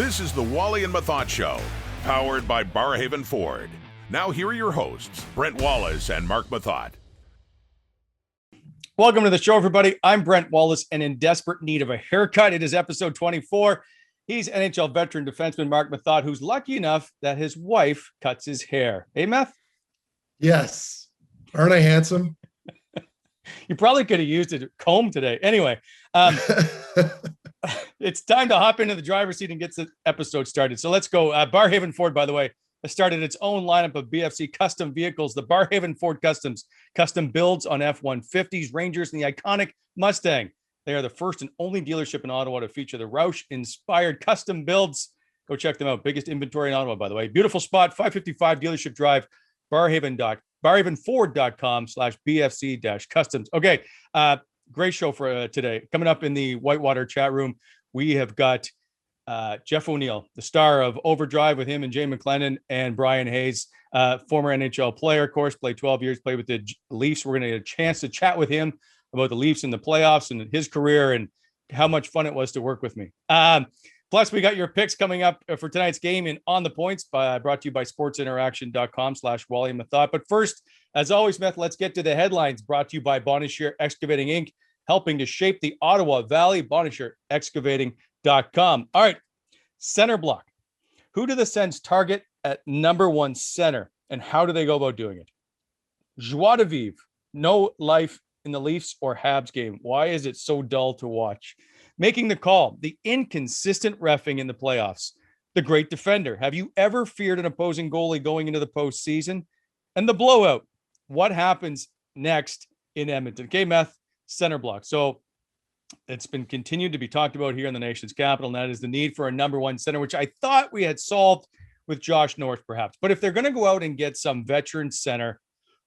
This is the Wally and Methot Show, powered by Barrhaven Ford. Now here are your hosts, Brent Wallace and Mark Methot. Welcome to the show, everybody. I'm Brent Wallace, and in desperate need of a haircut. It is episode 24. He's NHL veteran defenseman Mark Methot, who's lucky enough that his wife cuts his hair. Hey, Meth? Yes. Aren't I handsome? You probably could have used a comb today. Anyway, it's time to hop into the driver's seat and get the episode started. So let's go. Barrhaven Ford, by the way, has started its own lineup of BFC custom vehicles. The Barrhaven Ford Customs custom builds on F-150s, Rangers, and the iconic Mustang. They are the first and only dealership in Ottawa to feature the Roush-inspired custom builds. Go check them out. Biggest inventory in Ottawa, by the way. Beautiful spot, 555 Dealership Drive, barrhavenford.com/BFC-customs. Okay, great show for today. Coming up in the Whitewater chat room, we have got Jeff O'Neill, the star of Overdrive with him and Jay McLennan and Brian Hayes, former NHL player, of course, played 12 years, played with the Leafs. We're going to get a chance to chat with him about the Leafs in the playoffs and his career and how much fun it was to work with me. Plus, we got your picks coming up for tonight's game in On the Points, brought to you by sportsinteraction.com/Wally and Methot. But first, as always, Meth, let's get to the headlines brought to you by Bonnechere Excavating Inc., helping to shape the Ottawa Valley, BonnechereExcavating.com. All right, center block. Who do the Sens target at number one center, and how do they go about doing it? Joie de vivre, no life in the Leafs or Habs game. Why is it so dull to watch? Making the call, the inconsistent reffing in the playoffs, the great defender. Have you ever feared an opposing goalie going into the postseason? And the blowout. What happens next in Edmonton? Okay, Meth, center block. So it's been continued to be talked about here in the nation's capital, and that is the need for a number one center, which I thought we had solved with Josh North, perhaps. But if they're going to go out and get some veteran center,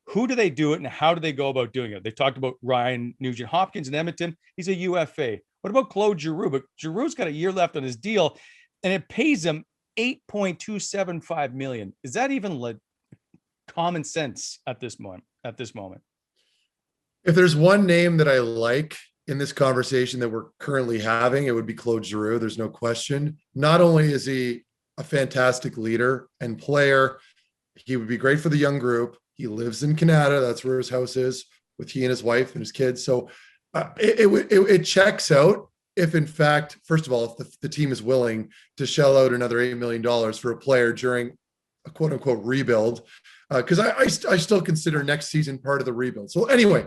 who do they do it and how do they go about doing it? They talked about Ryan Nugent-Hopkins in Edmonton. He's a UFA. What about Claude Giroux? But Giroux's got a year left on his deal, and it pays him $8.275 million. Is that even common sense at this moment? If there's one name that I like in this conversation that we're currently having, it would be Claude Giroux. There's no question. Not only is he a fantastic leader and player, he would be great for the young group. He lives in Canada. That's where his house is, with he and his wife and his kids. So it checks out if, in fact, first of all, if the team is willing to shell out another $8 million for a player during a quote unquote rebuild, because I still consider next season part of the rebuild. So anyway,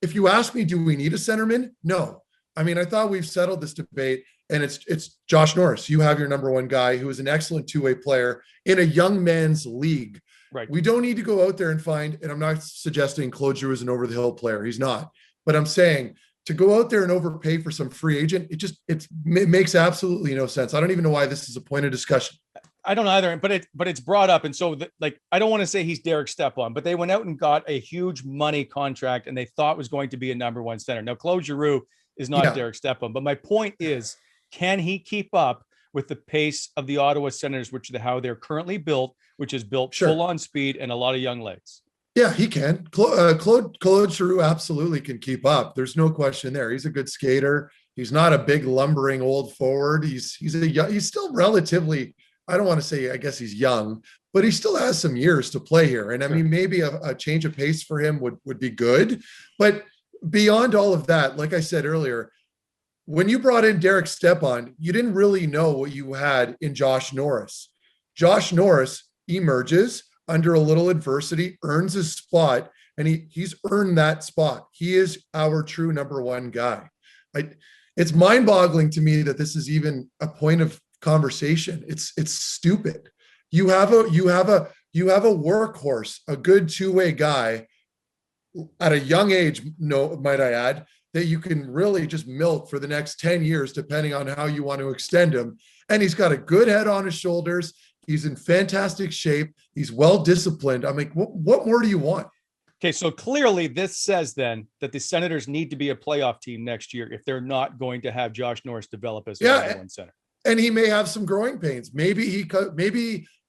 if you ask me, do we need a centerman? No. I mean, I thought we've settled this debate, and it's Josh Norris. You have your number one guy who is an excellent two-way player in a young man's league. Right. We don't need to go out there and find, and I'm not suggesting Claude Giroux is an over-the-hill player. He's not. But I'm saying to go out there and overpay for some free agent, it makes absolutely no sense. I don't even know why this is a point of discussion. I don't either, but it's brought up. And so I don't want to say he's Derek Stepan, but they went out and got a huge money contract and they thought was going to be a number one center. Now, Claude Giroux is not Derek Stepan, but my point is, can he keep up with the pace of the Ottawa Senators, which is how they're currently built, which is built full on speed and a lot of young legs? Yeah, he can. Claude Giroux absolutely can keep up. There's no question there. He's a good skater. He's not a big lumbering old forward. He's still relatively, I don't want to say, I guess he's young, but he still has some years to play here. And I mean, maybe a change of pace for him would be good. But beyond all of that, like I said earlier, when you brought in Derek Stepan, you didn't really know what you had in Josh Norris. Josh Norris emerges under a little adversity, earns his spot, and he's earned that spot. He is our true number one guy. It's mind-boggling to me that this is even a point of conversation. It's stupid. You have a workhorse, a good two-way guy at a young age, might I add, that you can really just milk for the next 10 years, depending on how you want to extend him. And he's got a good head on his shoulders. He's in fantastic shape. He's well-disciplined. I mean, what more do you want? Okay, so clearly this says then that the Senators need to be a playoff team next year if they're not going to have Josh Norris develop as a number one center. And he may have some growing pains. Maybe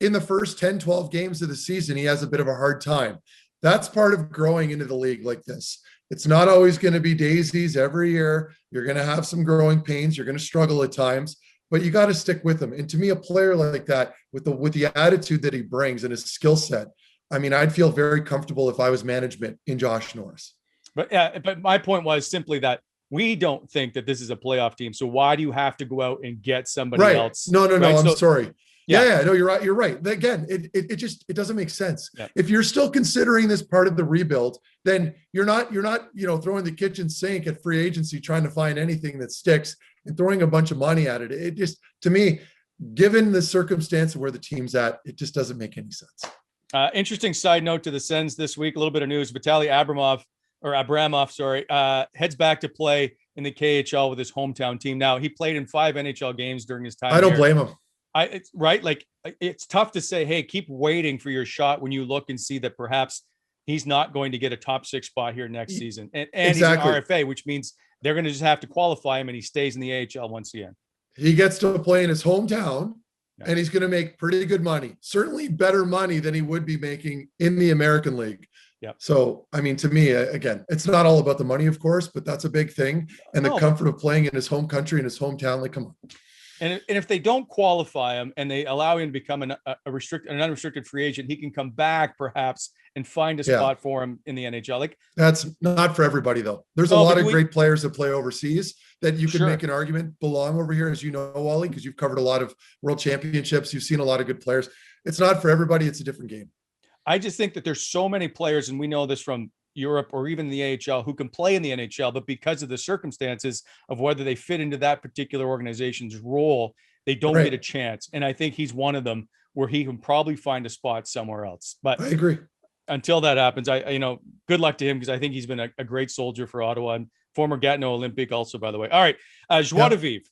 in the first 10, 12 games of the season, he has a bit of a hard time. That's part of growing into the league like this. It's not always going to be daisies every year. You're going to have some growing pains. You're going to struggle at times. but you got to stick with him. And to me, a player like that, with the attitude that he brings and his skill set, I mean, I'd feel very comfortable if I was management in Josh Norris. But my point was simply that we don't think that this is a playoff team. So why do you have to go out and get somebody else? No. Right? I'm sorry. Yeah. No, you're right. You're right. Again, it doesn't make sense. Yeah. If you're still considering this part of the rebuild, then you're not, throwing the kitchen sink at free agency, trying to find anything that sticks and throwing a bunch of money at it. It just, to me, given the circumstance of where the team's at, it just doesn't make any sense. Interesting side note to the Sens this week, a little bit of news. Vitaly Abramov, heads back to play in the KHL with his hometown team. Now, he played in 5 NHL games during his time. I don't blame him. It's right. Like, it's tough to say, hey, keep waiting for your shot when you look and see that perhaps he's not going to get a top 6 spot here next season. And exactly. He's an RFA, which means they're going to just have to qualify him and he stays in the AHL once again. He gets to play in his hometown and he's going to make pretty good money, certainly better money than he would be making in the American League. Yeah. So, I mean, to me, again, it's not all about the money, of course, but that's a big thing. And the comfort of playing in his home country, in his hometown, like, come on. And if they don't qualify him and they allow him to become an unrestricted free agent, he can come back perhaps and find a spot for him in the NHL. Like, that's not for everybody, though. There's a lot of great players that play overseas that you can make an argument belong over here, as you know, Wally, because you've covered a lot of world championships. You've seen a lot of good players. It's not for everybody. It's a different game. I just think that there's so many players, and we know this from Europe or even the AHL, who can play in the NHL, but because of the circumstances of whether they fit into that particular organization's role, they don't get a chance. And I think he's one of them where he can probably find a spot somewhere else. But I agree. Until that happens, good luck to him, because I think he's been a great soldier for Ottawa and former Gatineau Olympic also, by the way. All right. Joie de vivre.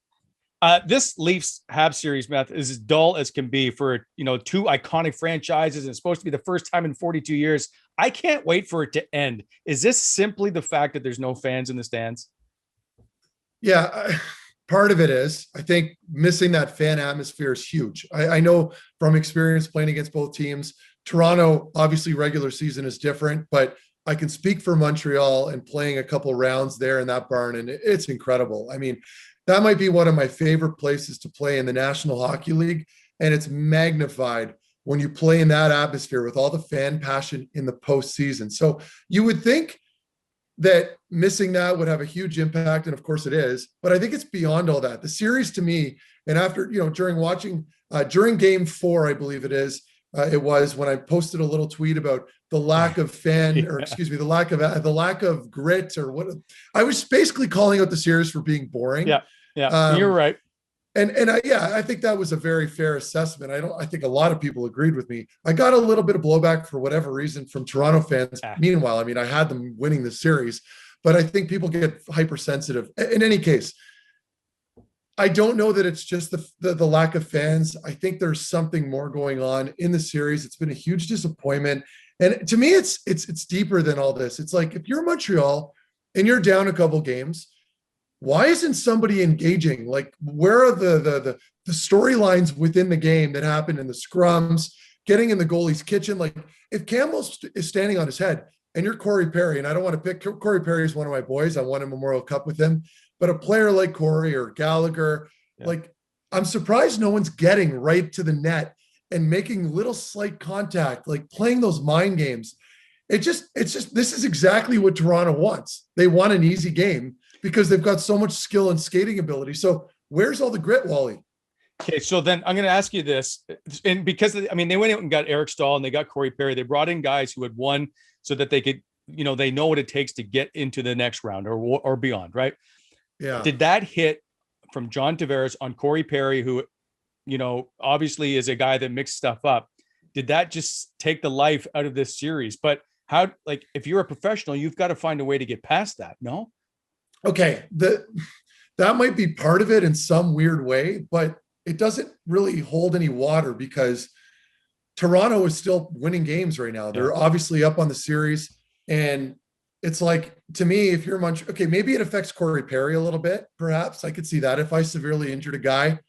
This Leafs Habs series, Meth, is as dull as can be for, 2 iconic franchises. And it's supposed to be the first time in 42 years. I can't wait for it to end. Is this simply the fact that there's no fans in the stands? Yeah, part of it is. I think missing that fan atmosphere is huge. I know from experience playing against both teams, Toronto, obviously regular season is different, but I can speak for Montreal and playing a couple rounds there in that barn, and it's incredible. I mean, that might be one of my favorite places to play in the National Hockey League, and it's magnified when you play in that atmosphere with all the fan passion in the postseason. So you would think that missing that would have a huge impact, and of course it is, but I think it's beyond all that. The series, to me, and after, during game 4, I believe it was when I posted a little tweet about the lack of the lack of grit, or what I was basically calling out the series for being boring. Yeah. You're right. I think that was a very fair assessment. I think a lot of people agreed with me. I got a little bit of blowback for whatever reason from Toronto fans. Meanwhile, I mean, I had them winning the series, but I think people get hypersensitive. In any case, I don't know that it's just the lack of fans. I think there's something more going on in the series. It's been a huge disappointment. And to me, it's deeper than all this. It's like, if you're Montreal and you're down a couple games, why isn't somebody engaging? Like, where are the storylines within the game that happen in the scrums, getting in the goalie's kitchen? Like, if Campbell is standing on his head and you're Corey Perry, and I don't want to pick Corey Perry is one of my boys. I won a Memorial Cup with him, but a player like Corey or Gallagher, like, I'm surprised no one's getting right to the net and making little slight contact, like playing those mind games. It's just, this is exactly what Toronto wants. They want an easy game because they've got so much skill and skating ability. So where's all the grit, Wally? Okay, so then I'm going to ask you this, and because they went out and got Eric Stahl and they got Corey Perry. They brought in guys who had won so that they could, they know what it takes to get into the next round or beyond, right? Yeah. Did that hit from John Tavares on Corey Perry, who, obviously is a guy that mixed stuff up? Did that just take the life out of this series? But how, like, if you're a professional, you've got to find a way to get past that, no? Okay, that might be part of it in some weird way, but it doesn't really hold any water because Toronto is still winning games right now. They're obviously up on the series, and it's like, to me, if you're okay, maybe it affects Corey Perry a little bit, perhaps. I could see that. If I severely injured a guy,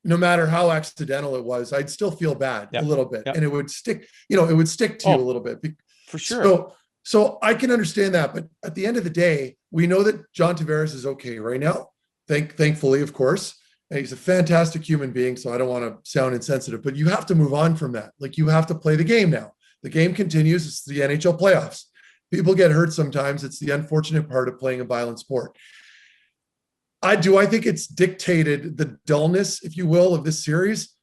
no matter how accidental it was, I'd still feel bad a little bit, and it would stick, to you a little bit. For sure. So I can understand that, but at the end of the day, we know that John Tavares is okay right now. Thankfully, of course. He's a fantastic human being, so I don't want to sound insensitive, but you have to move on from that. Like, you have to play the game now. The game continues. It's the NHL playoffs. People get hurt sometimes. It's the unfortunate part of playing a violent sport. I think it's dictated the dullness, if you will, of this series.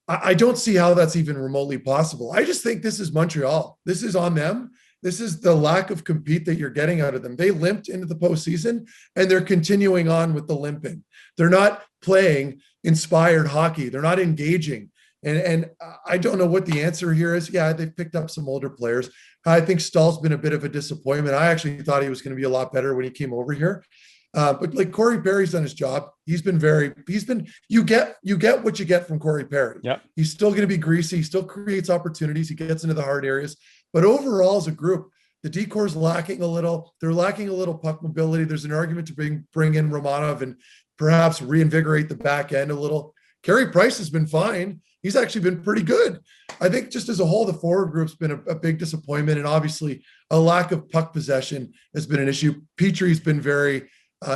I don't see how that's even remotely possible. I just think this is Montreal. This is on them. This is the lack of compete that you're getting out of them. They limped into the postseason, and they're continuing on with the limping. They're not playing inspired hockey. They're not engaging. And I don't know what the answer here is. Yeah, they've picked up some older players. I think Stahl's been a bit of a disappointment. I actually thought he was going to be a lot better when he came over here. But like, Corey Perry's done his job. You get what you get from Corey Perry. Yep. He's still going to be greasy. He still creates opportunities. He gets into the hard areas. But overall, as a group, the decor's lacking a little. They're lacking a little puck mobility. There's an argument to bring in Romanov and perhaps reinvigorate the back end a little. Carey Price has been fine. He's actually been pretty good. I think just as a whole, the forward group's been a big disappointment. And obviously, a lack of puck possession has been an issue. Petrie's been very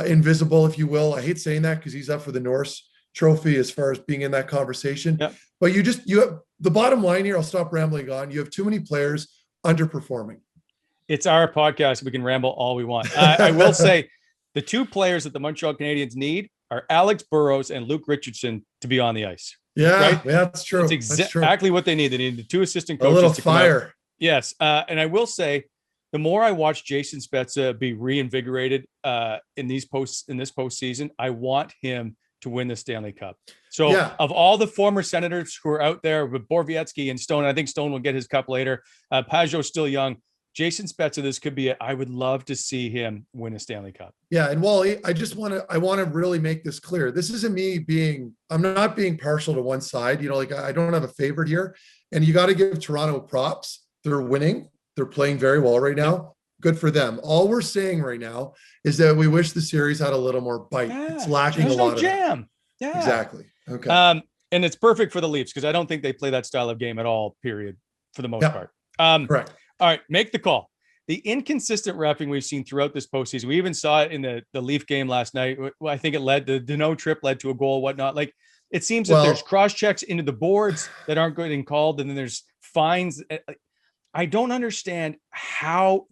invisible, if you will. I hate saying that because he's up for the Norris Trophy as far as being in that conversation. Yep. But you have the bottom line here. I'll stop rambling on. You have too many players underperforming. It's our podcast. We can ramble all we want. I will say the two players that the Montreal Canadiens need are Alex Burrows and Luke Richardson to be on the ice. Yeah, right? Yeah, that's true. That's exactly what they need. They need the two assistant coaches. A little fire. Yes. And I will say, the more I watch Jason Spezza be reinvigorated in this postseason, I want him to win the Stanley Cup. So of all the former Senators who are out there with Borowiecki and Stone, I think Stone will get his cup later. Pajot's still young. Jason Spezza, this could be I would love to see him win a Stanley Cup. Yeah. And Wally, I want to really make this clear. This isn't me I'm not being partial to one side. You know, like, I don't have a favorite here, and you got to give Toronto props. They're winning. They're playing very well right now. Good for them. All we're saying right now is that we wish the series had a little more bite. It's lacking a lot of jam. Yeah, exactly. Okay. And it's perfect for the Leafs because I don't think they play that style of game at all, period, for the most part. Correct. All right, make the call. The inconsistent reffing we've seen throughout this postseason. We even saw it in the Leaf game last night. I think the Deneau trip led to a goal, whatnot. Like, it seems that there's cross checks into the boards that aren't getting called, and then there's fines. I don't understand how,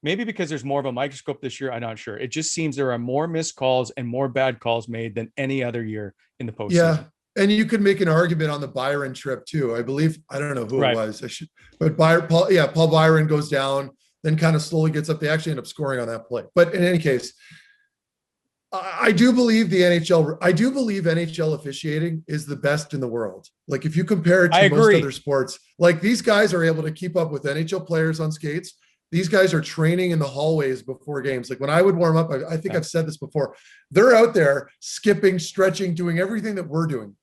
maybe because there's more of a microscope this year, I'm not sure. It just seems there are more missed calls and more bad calls made than any other year in the postseason. Yeah. And you could make an argument on the Byron trip too. I believe, I don't know who it was. Paul Byron goes down, then kind of slowly gets up. They actually end up scoring on that play. But in any case, I do believe NHL officiating is the best in the world. Like, if you compare it to most other sports, like, these guys are able to keep up with NHL players on skates. These guys are training in the hallways before games. Like, when I would warm up, I think I've said this before, they're out there skipping, stretching, doing everything that we're doing.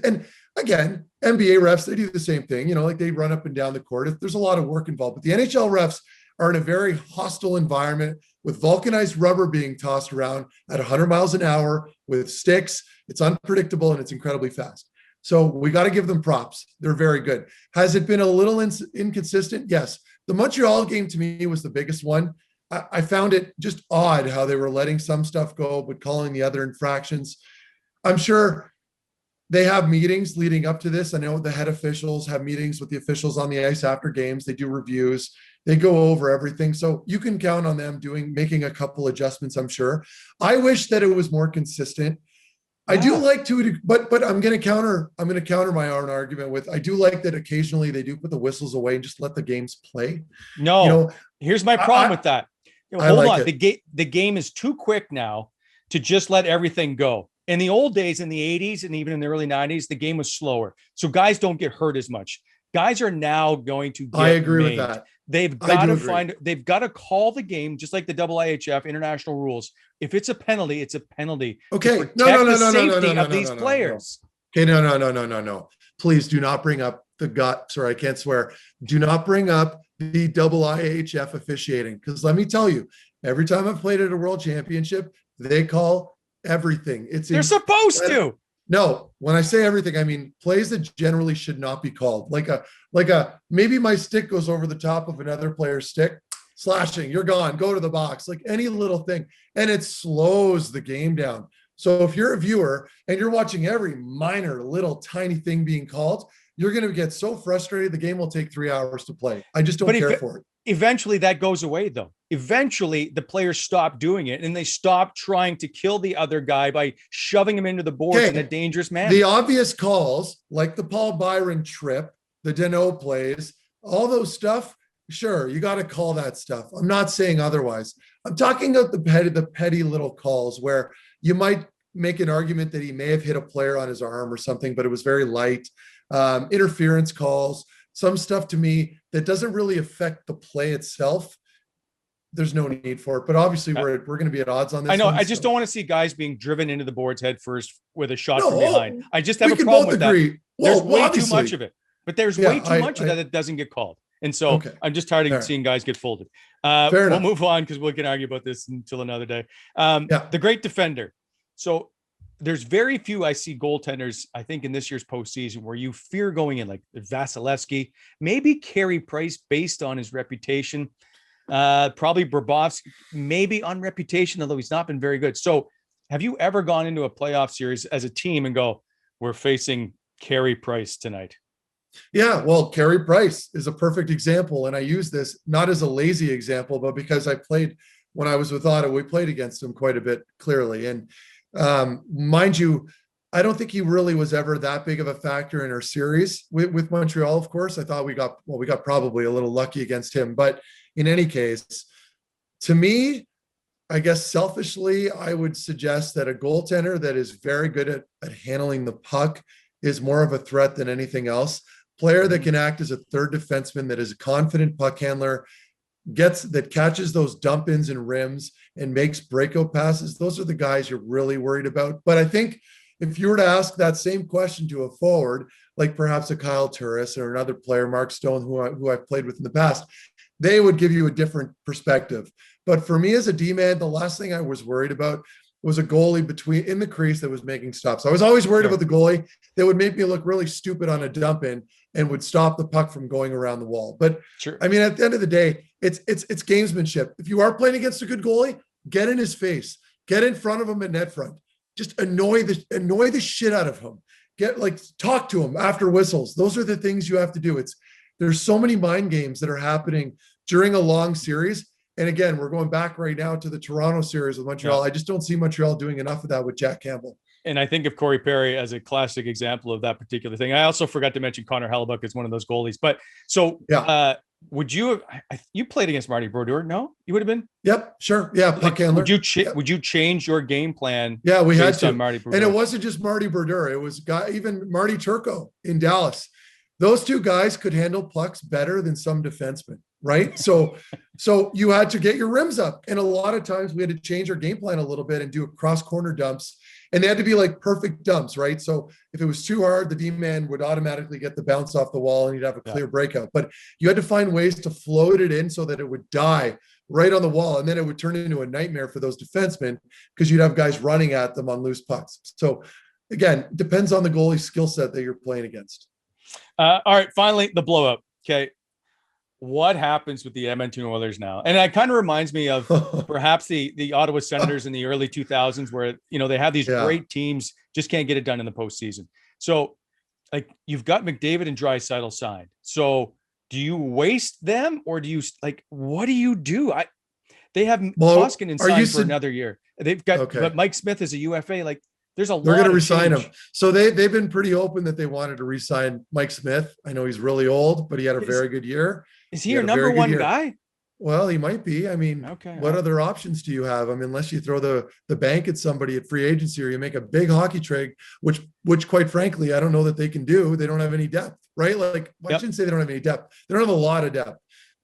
And again, NBA refs, they do the same thing. You know, like, they run up and down the court. There's a lot of work involved, but the NHL refs are in a very hostile environment with vulcanized rubber being tossed around at 100 miles an hour with sticks. It's unpredictable and it's incredibly fast. So we got to give them props. They're very good. Has it been a little inconsistent? Yes. The Montreal game to me was the biggest one. I found it just odd how they were letting some stuff go, but calling the other infractions. I'm sure they have meetings leading up to this. I know the head officials have meetings with the officials on the ice after games. They do reviews. They go over everything. So you can count on them making a couple adjustments, I'm sure. I wish that it was more consistent. I do like to, but I'm going to counter my own argument with, I do like that occasionally they do put the whistles away and just let the games play. No, you know, here's my problem with that. Hold on. It. The game is too quick now to just let everything go. In the old days, in the 80s and even in the early 90s, the game was slower. So guys don't get hurt as much. Guys are now going to get I agree made. with that. They've got to call the game, just like the IIHF international rules. If it's a penalty, it's a penalty. Okay. No. Safety of these players. Okay. No. Please do not bring up the gut. Sorry, I can't swear. Do not bring up the IIHF officiating. Because let me tell you, every time I've played at a world championship, they call everything. They're supposed to. No, when I say everything, I mean plays that generally should not be called. Like a maybe my stick goes over the top of another player's stick, slashing, you're gone, go to the box, like any little thing. And it slows the game down. So if you're a viewer and you're watching every minor little tiny thing being called, you're going to get so frustrated. The game will take 3 hours to play. I just don't care for it. Eventually that goes away though. Eventually the players stop doing it and they stop trying to kill the other guy by shoving him into the boards in a dangerous manner. The obvious calls, like the Paul Byron trip, the Deneau plays, all those stuff, sure, you got to call that stuff. I'm not saying otherwise. I'm talking about the petty little calls where you might make an argument that he may have hit a player on his arm or something, but it was very light. Interference calls, some stuff to me that doesn't really affect the play itself. There's no need for it, but obviously we're going to be at odds on this. I know. One, I just don't want to see guys being driven into the boards head first with a shot from No, behind. I just have we a can problem both with agree. that. Well, There's way too obviously. much of it, but there's way too much of that that doesn't get called. And so I'm just tired of seeing guys get folded. We'll move on because we can argue about this until another day. The great defender. So there's very few I see goaltenders, I think, in this year's postseason where you fear going in, like Vasilevsky, maybe Carey Price based on his reputation, probably Bobrovsky, maybe on reputation, although he's not been very good. So have you ever gone into a playoff series as a team and go, we're facing Carey Price tonight? Yeah, well, Carey Price is a perfect example. And I use this not as a lazy example, but because I played when I was with Ottawa, we played against him quite a bit, clearly. And mind you, I don't think he really was ever that big of a factor in our series with Montreal. Of course, I thought we got probably a little lucky against him, but in any case, to me, I guess selfishly, I would suggest that a goaltender that is very good at handling the puck is more of a threat than anything else. Player that can act as a third defenseman, that is a confident puck handler, that catches those dump ins and rims and makes breakout passes. Those are the guys you're really worried about. But I think if you were to ask that same question to a forward, like perhaps a Kyle Turris or another player, Mark Stone, who I've played with in the past, they would give you a different perspective. But for me as a D-man, the last thing I was worried about was a goalie in the crease that was making stops. I was always worried about the goalie that would make me look really stupid on a dump in and would stop the puck from going around the wall. But I mean, at the end of the day, it's gamesmanship. If you are playing against a good goalie, get in his face, get in front of him at net front, just annoy the shit out of him. Talk to him after whistles. Those are the things you have to do. There's so many mind games that are happening during a long series. And again, we're going back right now to the Toronto series with Montreal. I just don't see Montreal doing enough of that with Jack Campbell. And I think of Corey Perry as a classic example of that particular thing. I also forgot to mention Connor Hellebuck as one of those goalies. But so would you you played against Marty Brodeur? No, you would have been? Yep, sure. Yeah, puck handler. Would you change your game plan? Yeah, we had to. On Marty Brodeur? And it wasn't just Marty Brodeur. It was even Marty Turco in Dallas. Those two guys could handle pucks better than some defensemen, right? So you had to get your rims up. And a lot of times we had to change our game plan a little bit and do cross corner dumps. And they had to be like perfect dumps, right? So if it was too hard, the D-man would automatically get the bounce off the wall and you'd have a clear breakout. But you had to find ways to float it in so that it would die right on the wall. And then it would turn into a nightmare for those defensemen because you'd have guys running at them on loose pucks. So again, depends on the goalie skill set that you're playing against. All right, finally, the blowout. Okay. What happens with the Edmonton Oilers now? And it kind of reminds me of perhaps the Ottawa Senators in the early 2000s where, they have these great teams, just can't get it done in the postseason. So like you've got McDavid and Draisaitl signed. So do you waste them or do you what do you do? They have Koskinen signed for another year. They've got, but Mike Smith is a UFA. There's a lot. They're going to resign him. So they've been pretty open that they wanted to resign Mike Smith. I know he's really old, but he had a very good year. Is he your number one guy? Well, he might be. I mean, what other options do you have? I mean, unless you throw the bank at somebody at free agency or you make a big hockey trade, which quite frankly, I don't know that they can do. They don't have any depth, right? I shouldn't say they don't have any depth. They don't have a lot of depth.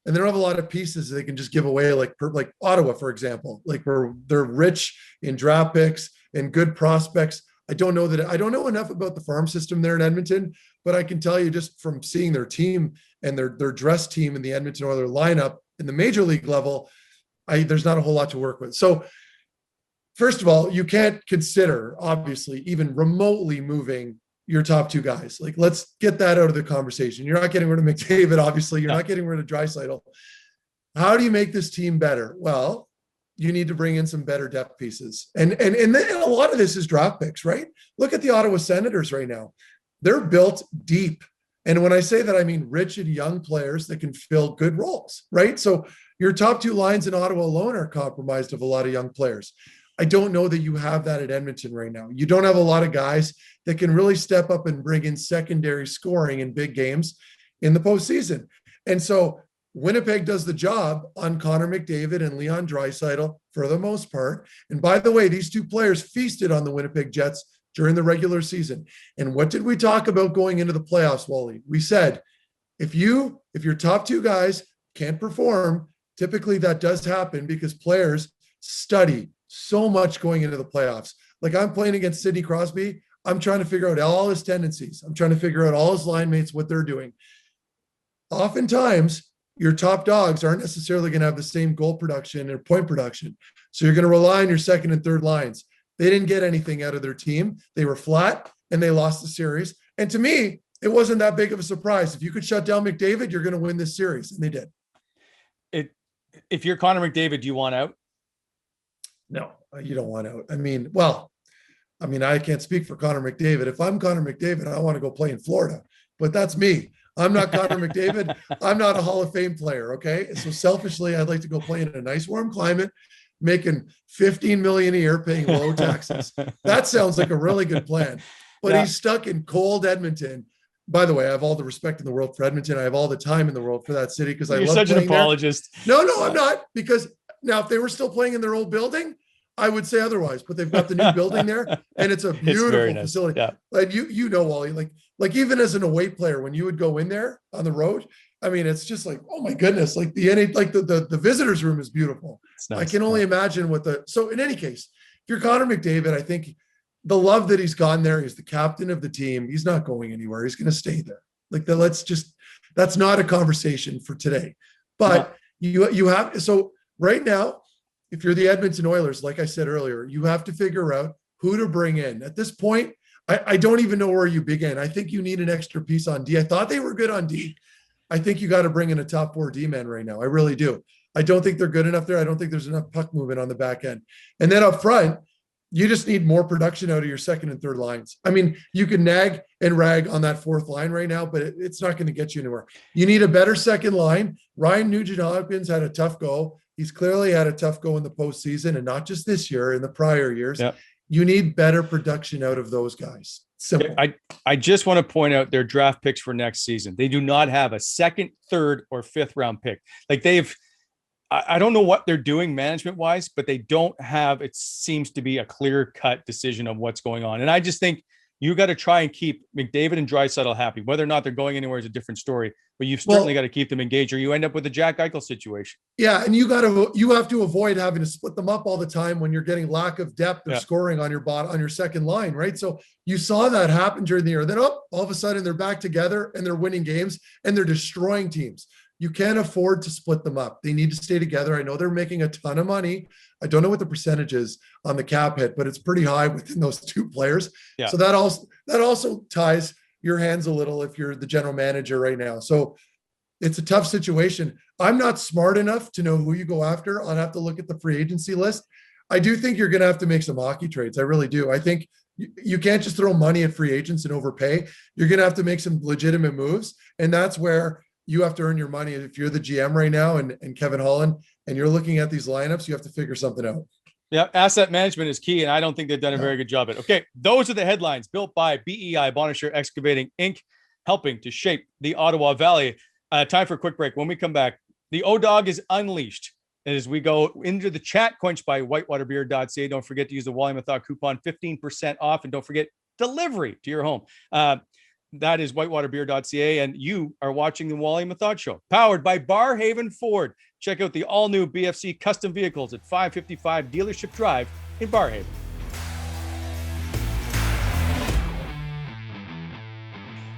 And they don't have a lot of pieces they can just give away, like Ottawa, for example, where they're rich in draft picks and good prospects. I don't know enough about the farm system there in Edmonton, but I can tell you just from seeing their team and their dress team in the Edmonton Oilers lineup in the major league level, there's not a whole lot to work with. So first of all, you can't consider obviously even remotely moving your top two guys. Let's get that out of the conversation. You're not getting rid of McDavid, obviously. You're not getting rid of Draisaitl. How do you make this team better? Well, you need to bring in some better depth pieces. And a lot of this is draft picks, right? Look at the Ottawa Senators right now. They're built deep. And when I say that, I mean rich and young players that can fill good roles, right? So your top two lines in Ottawa alone are compromised of a lot of young players. I don't know that you have that at Edmonton right now. You don't have a lot of guys that can really step up and bring in secondary scoring in big games in the postseason. And so Winnipeg does the job on Connor McDavid and Leon Draisaitl for the most part. And by the way, these two players feasted on the Winnipeg Jets during the regular season. And what did we talk about going into the playoffs, Wally? We said, if your top two guys can't perform, typically that does happen because players study so much going into the playoffs. Like I'm playing against Sidney Crosby. I'm trying to figure out all his tendencies. I'm trying to figure out all his line mates, what they're doing. Oftentimes, your top dogs aren't necessarily going to have the same goal production or point production. So you're going to rely on your second and third lines. They didn't get anything out of their team. They were flat and they lost the series. And to me, it wasn't that big of a surprise. If you could shut down McDavid, you're going to win this series. And they did. If you're Connor McDavid, do you want out? No, you don't want out. I can't speak for Connor McDavid. If I'm Connor McDavid, I want to go play in Florida, but that's me. I'm not Connor McDavid. I'm not a Hall of Fame player. Okay. So selfishly, I'd like to go play in a nice warm climate, making $15 million a year, paying low taxes. That sounds like a really good plan, but he's stuck in cold Edmonton. By the way, I have all the respect in the world for Edmonton. I have all the time in the world for that city because I love such an apologist. No, I'm not, because now if they were still playing in their old building, I would say otherwise, but they've got the new building there and it's a beautiful facility. Yeah. Like you know, Wally, like even as an away player, when you would go in there on the road, I mean, it's just like, oh my goodness, like the visitors room is beautiful. Nice. I can only imagine so in any case, if you're Connor McDavid, I think the love that he's gone there, he's the captain of the team. He's not going anywhere. He's going to stay there. That's not a conversation for today, but you have, so right now, if you're the Edmonton Oilers, like I said earlier, you have to figure out who to bring in. At this point, I don't even know where you begin. I think you need an extra piece on D. I thought they were good on D. I think you got to bring in a top 4 D man right now. I really do. I don't think they're good enough there. I don't think there's enough puck movement on the back end. And then up front, you just need more production out of your second and third lines. I mean, you can nag and rag on that fourth line right now, but it's not going to get you anywhere. You need a better second line. Ryan Nugent-Hopkins had a tough go. He's clearly had a tough go in the postseason, and not just this year, in the prior years. Yep. You need better production out of those guys. Simple. I just want to point out their draft picks for next season. They do not have a second, third, or fifth round pick. Like I don't know what they're doing management wise, but they don't have, it seems to be a clear cut decision of what's going on. And I just think you got to try and keep McDavid and Draisaitl happy. Whether or not they're going anywhere is a different story, but you've certainly got to keep them engaged or you end up with a Jack Eichel situation. Yeah. And you have to avoid having to split them up all the time when you're getting lack of depth or scoring on your second line. Right. So you saw that happen during the year. Then all of a sudden they're back together and they're winning games and they're destroying teams. You can't afford to split them up. They need to stay together. I know they're making a ton of money. I don't know what the percentage is on the cap hit, but it's pretty high within those two players. Yeah. So that also ties your hands a little if you're the general manager right now. So it's a tough situation. I'm not smart enough to know who you go after. I'll have to look at the free agency list. I do think you're going to have to make some hockey trades. I really do. I think you can't just throw money at free agents and overpay. You're going to have to make some legitimate moves. And that's where you have to earn your money. If you're the GM right now and Kevin Holland, and you're looking at these lineups, you have to figure something out. Yeah, asset management is key, and I don't think they've done a very good job at it. Okay, those are the headlines built by BEI, Bonnechere Excavating, Inc., helping to shape the Ottawa Valley. Time for a quick break. When we come back, the O-Dog is unleashed. As we go into the chat, quenched by whitewaterbeer.ca. Don't forget to use the Wally and Methot coupon, 15% off, and don't forget delivery to your home. That is whitewaterbeer.ca, and you are watching the Wally and Methot Show, powered by Barrhaven Ford. Check out the all-new BFC custom vehicles at 555 Dealership Drive in Barrhaven.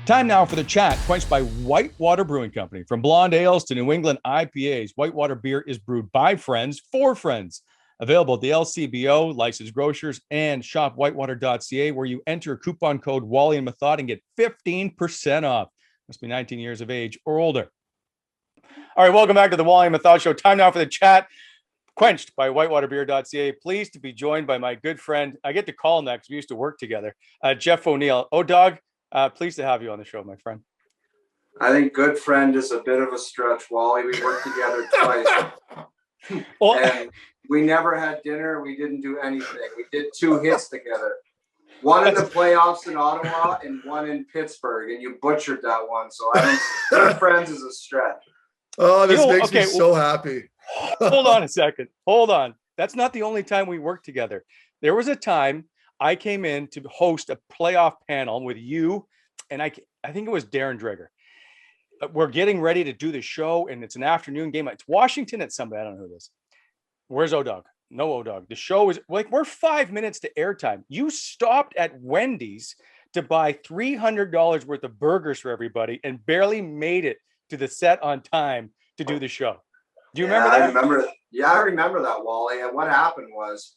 Time now for the chat, quenched by Whitewater Brewing Company. From blonde ales to New England IPAs, Whitewater beer is brewed by friends for friends. Available at the LCBO, licensed grocers, and shop whitewater.ca, where you enter coupon code Wally and Methot and get 15% off. Must be 19 years of age or older. All right, welcome back to the Wally and Methot Show. Time now for the chat. quenched by whitewaterbeer.ca. Pleased to be joined by my good friend. I get to call him that because we used to work together. Jeff O'Neill. Dog, pleased to have you on the show, my friend. I think good friend is a bit of a stretch, Wally. We worked together twice. And we never had dinner. We didn't do anything. We did 2 hits together. One in the playoffs in Ottawa and one in Pittsburgh. And you butchered that one. So I think good friends is a stretch. Oh, this makes me so happy. Hold on a second. Hold on. That's not the only time we worked together. There was a time I came in to host a playoff panel with you, and I think it was Darren Dreger. We're getting ready to do the show, and it's an afternoon game. It's Washington at somebody. I don't know who it is. Where's O-Dog? No O-Dog. The show is like, we're 5 minutes to airtime. You stopped at Wendy's to buy $300 worth of burgers for everybody and barely made it to the set on time to do the show. Do you remember that? I remember that, Wally. And what happened was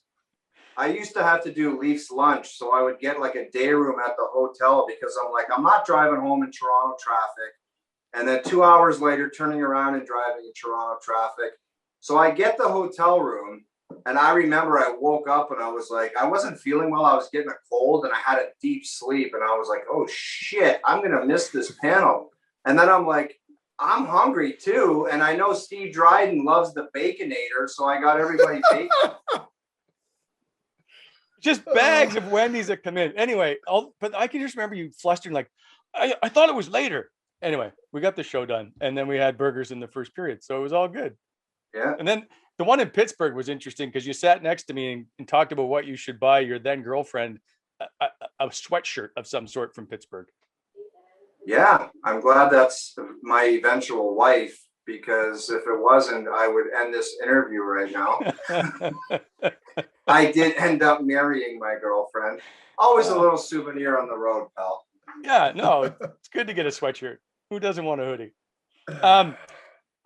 I used to have to do Leafs lunch. So I would get like a day room at the hotel because I'm like, I'm not driving home in Toronto traffic. And then 2 hours later, turning around and driving in Toronto traffic. So I get the hotel room. And I remember I woke up and I was like, I wasn't feeling well. I was getting a cold and I had a deep sleep. And I was like, oh, shit, I'm going to miss this panel. And then I'm like, I'm hungry too. And I know Steve Dryden loves the Baconator. So I got everybody bacon. Just bags of Wendy's that come in. Anyway, but I can just remember you flustering like, I thought it was later. Anyway, we got the show done. And then we had burgers in the first period. So it was all good. Yeah. And then the one in Pittsburgh was interesting because you sat next to me and talked about what you should buy your then girlfriend a sweatshirt of some sort from Pittsburgh. Yeah, I'm glad that's my eventual wife, because if it wasn't, I would end this interview right now. I did end up marrying my girlfriend. Always a little souvenir on the road, pal. Yeah, no, it's good to get a sweatshirt. Who doesn't want a hoodie?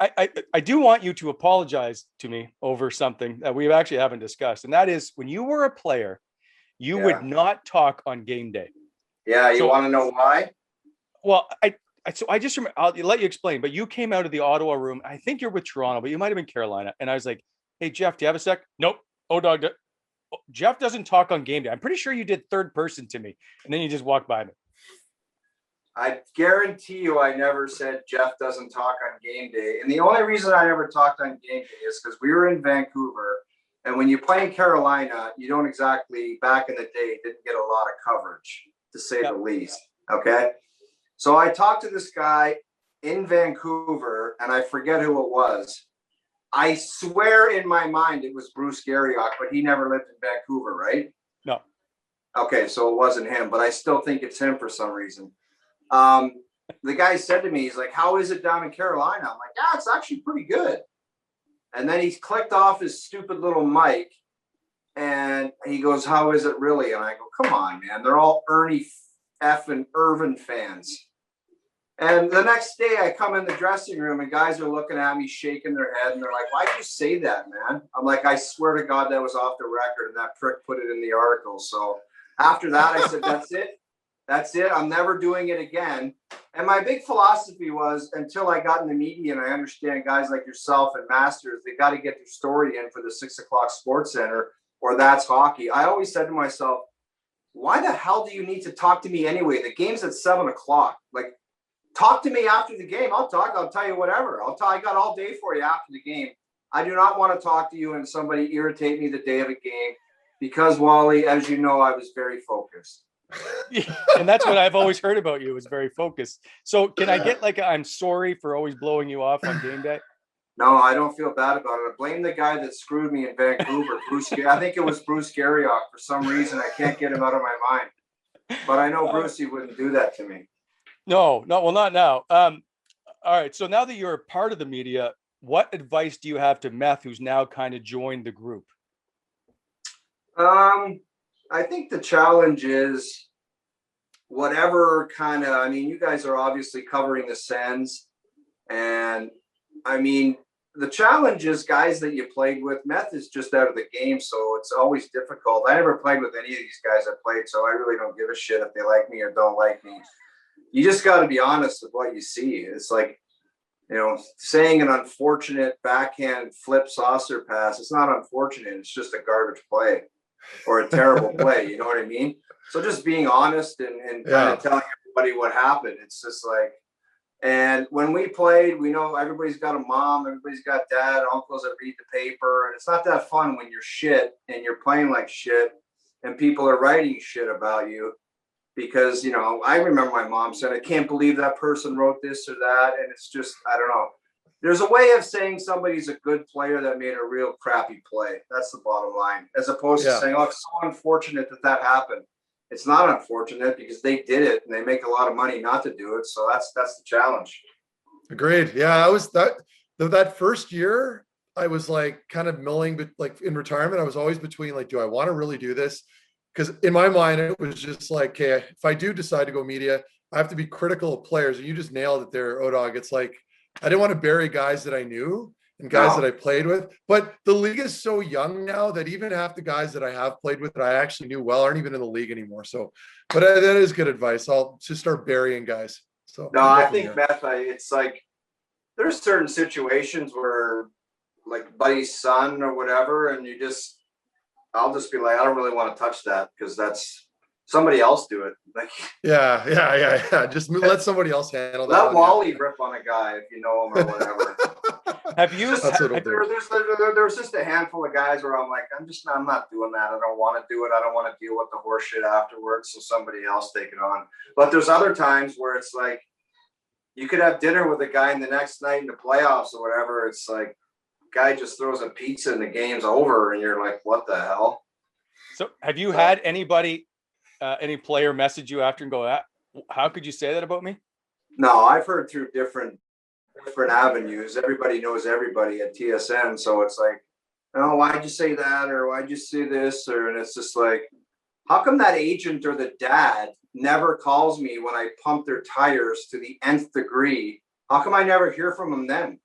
I do want you to apologize to me over something that we actually haven't discussed. And that is when you were a player, you would not talk on game day. Yeah. You want to know why? Well, I just remember, I'll let you explain, but you came out of the Ottawa room. I think you're with Toronto, but you might've been Carolina. And I was like, hey, Jeff, do you have a sec? Nope. Oh, dog. Jeff doesn't talk on game day. I'm pretty sure you did third person to me. And then you just walked by me. I guarantee you I never said Jeff doesn't talk on game day. And the only reason I never talked on game day is because we were in Vancouver. And when you play in Carolina, you don't exactly, back in the day, didn't get a lot of coverage, to say the least. Okay. So I talked to this guy in Vancouver, and I forget who it was. I swear in my mind it was Bruce Garriock, but he never lived in Vancouver, right? No. Okay, so it wasn't him, but I still think it's him for some reason. The guy said to me, he's like, how is it down in Carolina? I'm like, yeah, it's actually pretty good. And then he clicked off his stupid little mic, and he goes, how is it really? And I go, come on, man. They're all Ernie F. and Irvin fans. And the next day I come in the dressing room and guys are looking at me, shaking their head. And they're like, why'd you say that, man? I'm like, I swear to God, that was off the record. And that prick put it in the article. So after that, I said, that's it. That's it. I'm never doing it again. And my big philosophy was, until I got in the media and I understand guys like yourself and Masters, they got to get their story in for the 6 o'clock Sports Center, or That's Hockey. I always said to myself, why the hell do you need to talk to me anyway? The game's at 7 o'clock. Like, talk to me after the game. I'll talk. I'll tell you whatever. I got all day for you after the game. I do not want to talk to you and somebody irritate me the day of a game, because, Wally, as you know, I was very focused. And that's what I've always heard about you, is very focused. So can I get like I'm sorry for always blowing you off on game day? No, I don't feel bad about it. I blame the guy that screwed me in Vancouver. I think it was Bruce Garriock. For some reason, I can't get him out of my mind. But I know Brucey wouldn't do that to me. No, well, not now. All right. So now that you're a part of the media, what advice do you have to Meth, who's now kind of joined the group? I think the challenge is whatever kind of, I mean, you guys are obviously covering the Sens. And I mean, the challenge is guys that you played with. Meth is just out of the game, so it's always difficult. I never played with any of these guys I played, so I really don't give a shit if they like me or don't like me. You just got to be honest with what you see. It's like, saying an unfortunate backhand flip saucer pass, it's not unfortunate. It's just a garbage play or a terrible play. You know what I mean? So just being honest and kind of telling everybody what happened. It's just like, and when we played, we know everybody's got a mom, everybody's got dad, uncles that read the paper. And it's not that fun when you're shit and you're playing like shit and people are writing shit about you. Because, I remember my mom said, I can't believe that person wrote this or that. And it's just, I don't know. There's a way of saying somebody's a good player that made a real crappy play. That's the bottom line. As opposed to saying, it's so unfortunate that happened. It's not unfortunate because they did it and they make a lot of money not to do it. So that's the challenge. Agreed. Yeah, I was that first year, I was like kind of milling, but like in retirement, I was always between like, do I want to really do this? Because in my mind, it was just like, okay, if I do decide to go media, I have to be critical of players. And you just nailed it there, Odog. It's like, I didn't want to bury guys that I knew and guys that I played with. But the league is so young now that even half the guys that I have played with that I actually knew well aren't even in the league anymore. So, but that is good advice. I'll just start burying guys. So no, I think, Beth, it's like there's certain situations where like buddy's son or whatever, and I'll just be like, I don't really want to touch that because that's somebody else do it. Like, yeah. Just let somebody else handle that. Let Wally rip on a guy if you know him or whatever. There's just a handful of guys where I'm like, I'm not doing that. I don't want to do it. I don't want to deal with the horse shit afterwards. So somebody else take it on. But there's other times where it's like, you could have dinner with a guy in the next night in the playoffs or whatever. It's like, guy just throws a pizza and the game's over and you're like, what the hell? So have you had anybody, any player message you after and go, how could you say that about me? No, I've heard through different avenues. Everybody knows everybody at TSN. So it's like, why'd you say that? Or why'd you say this? And it's just like, how come that agent or the dad never calls me when I pump their tires to the nth degree? How come I never hear from them then?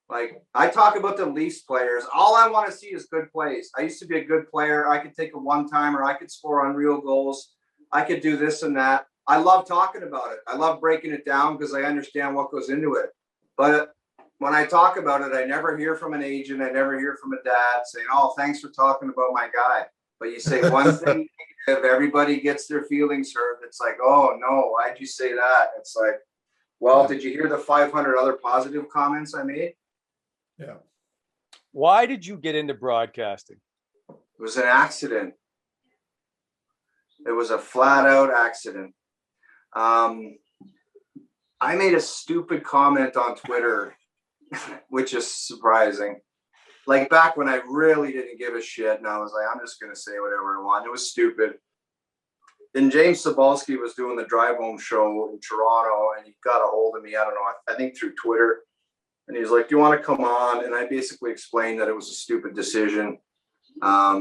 Like, I talk about the Leafs players. All I want to see is good plays. I used to be a good player. I could take a one-timer. I could score unreal goals. I could do this and that. I love talking about it. I love breaking it down because I understand what goes into it. But when I talk about it, I never hear from an agent. I never hear from a dad saying, thanks for talking about my guy. But you say one thing, if everybody gets their feelings hurt, it's like, oh, no, why'd you say that? It's like, well, did you hear the 500 other positive comments I made? Yeah. Why did you get into broadcasting? It was an accident. It was a flat out accident. I made a stupid comment on Twitter, which is surprising. Like back when I really didn't give a shit and I was like, I'm just going to say whatever I want. It was stupid. And James Cebulski was doing the drive home show in Toronto and he got a hold of me. I don't know. I think through Twitter. And he's like, do you want to come on? And I basically explained that it was a stupid decision. Blah,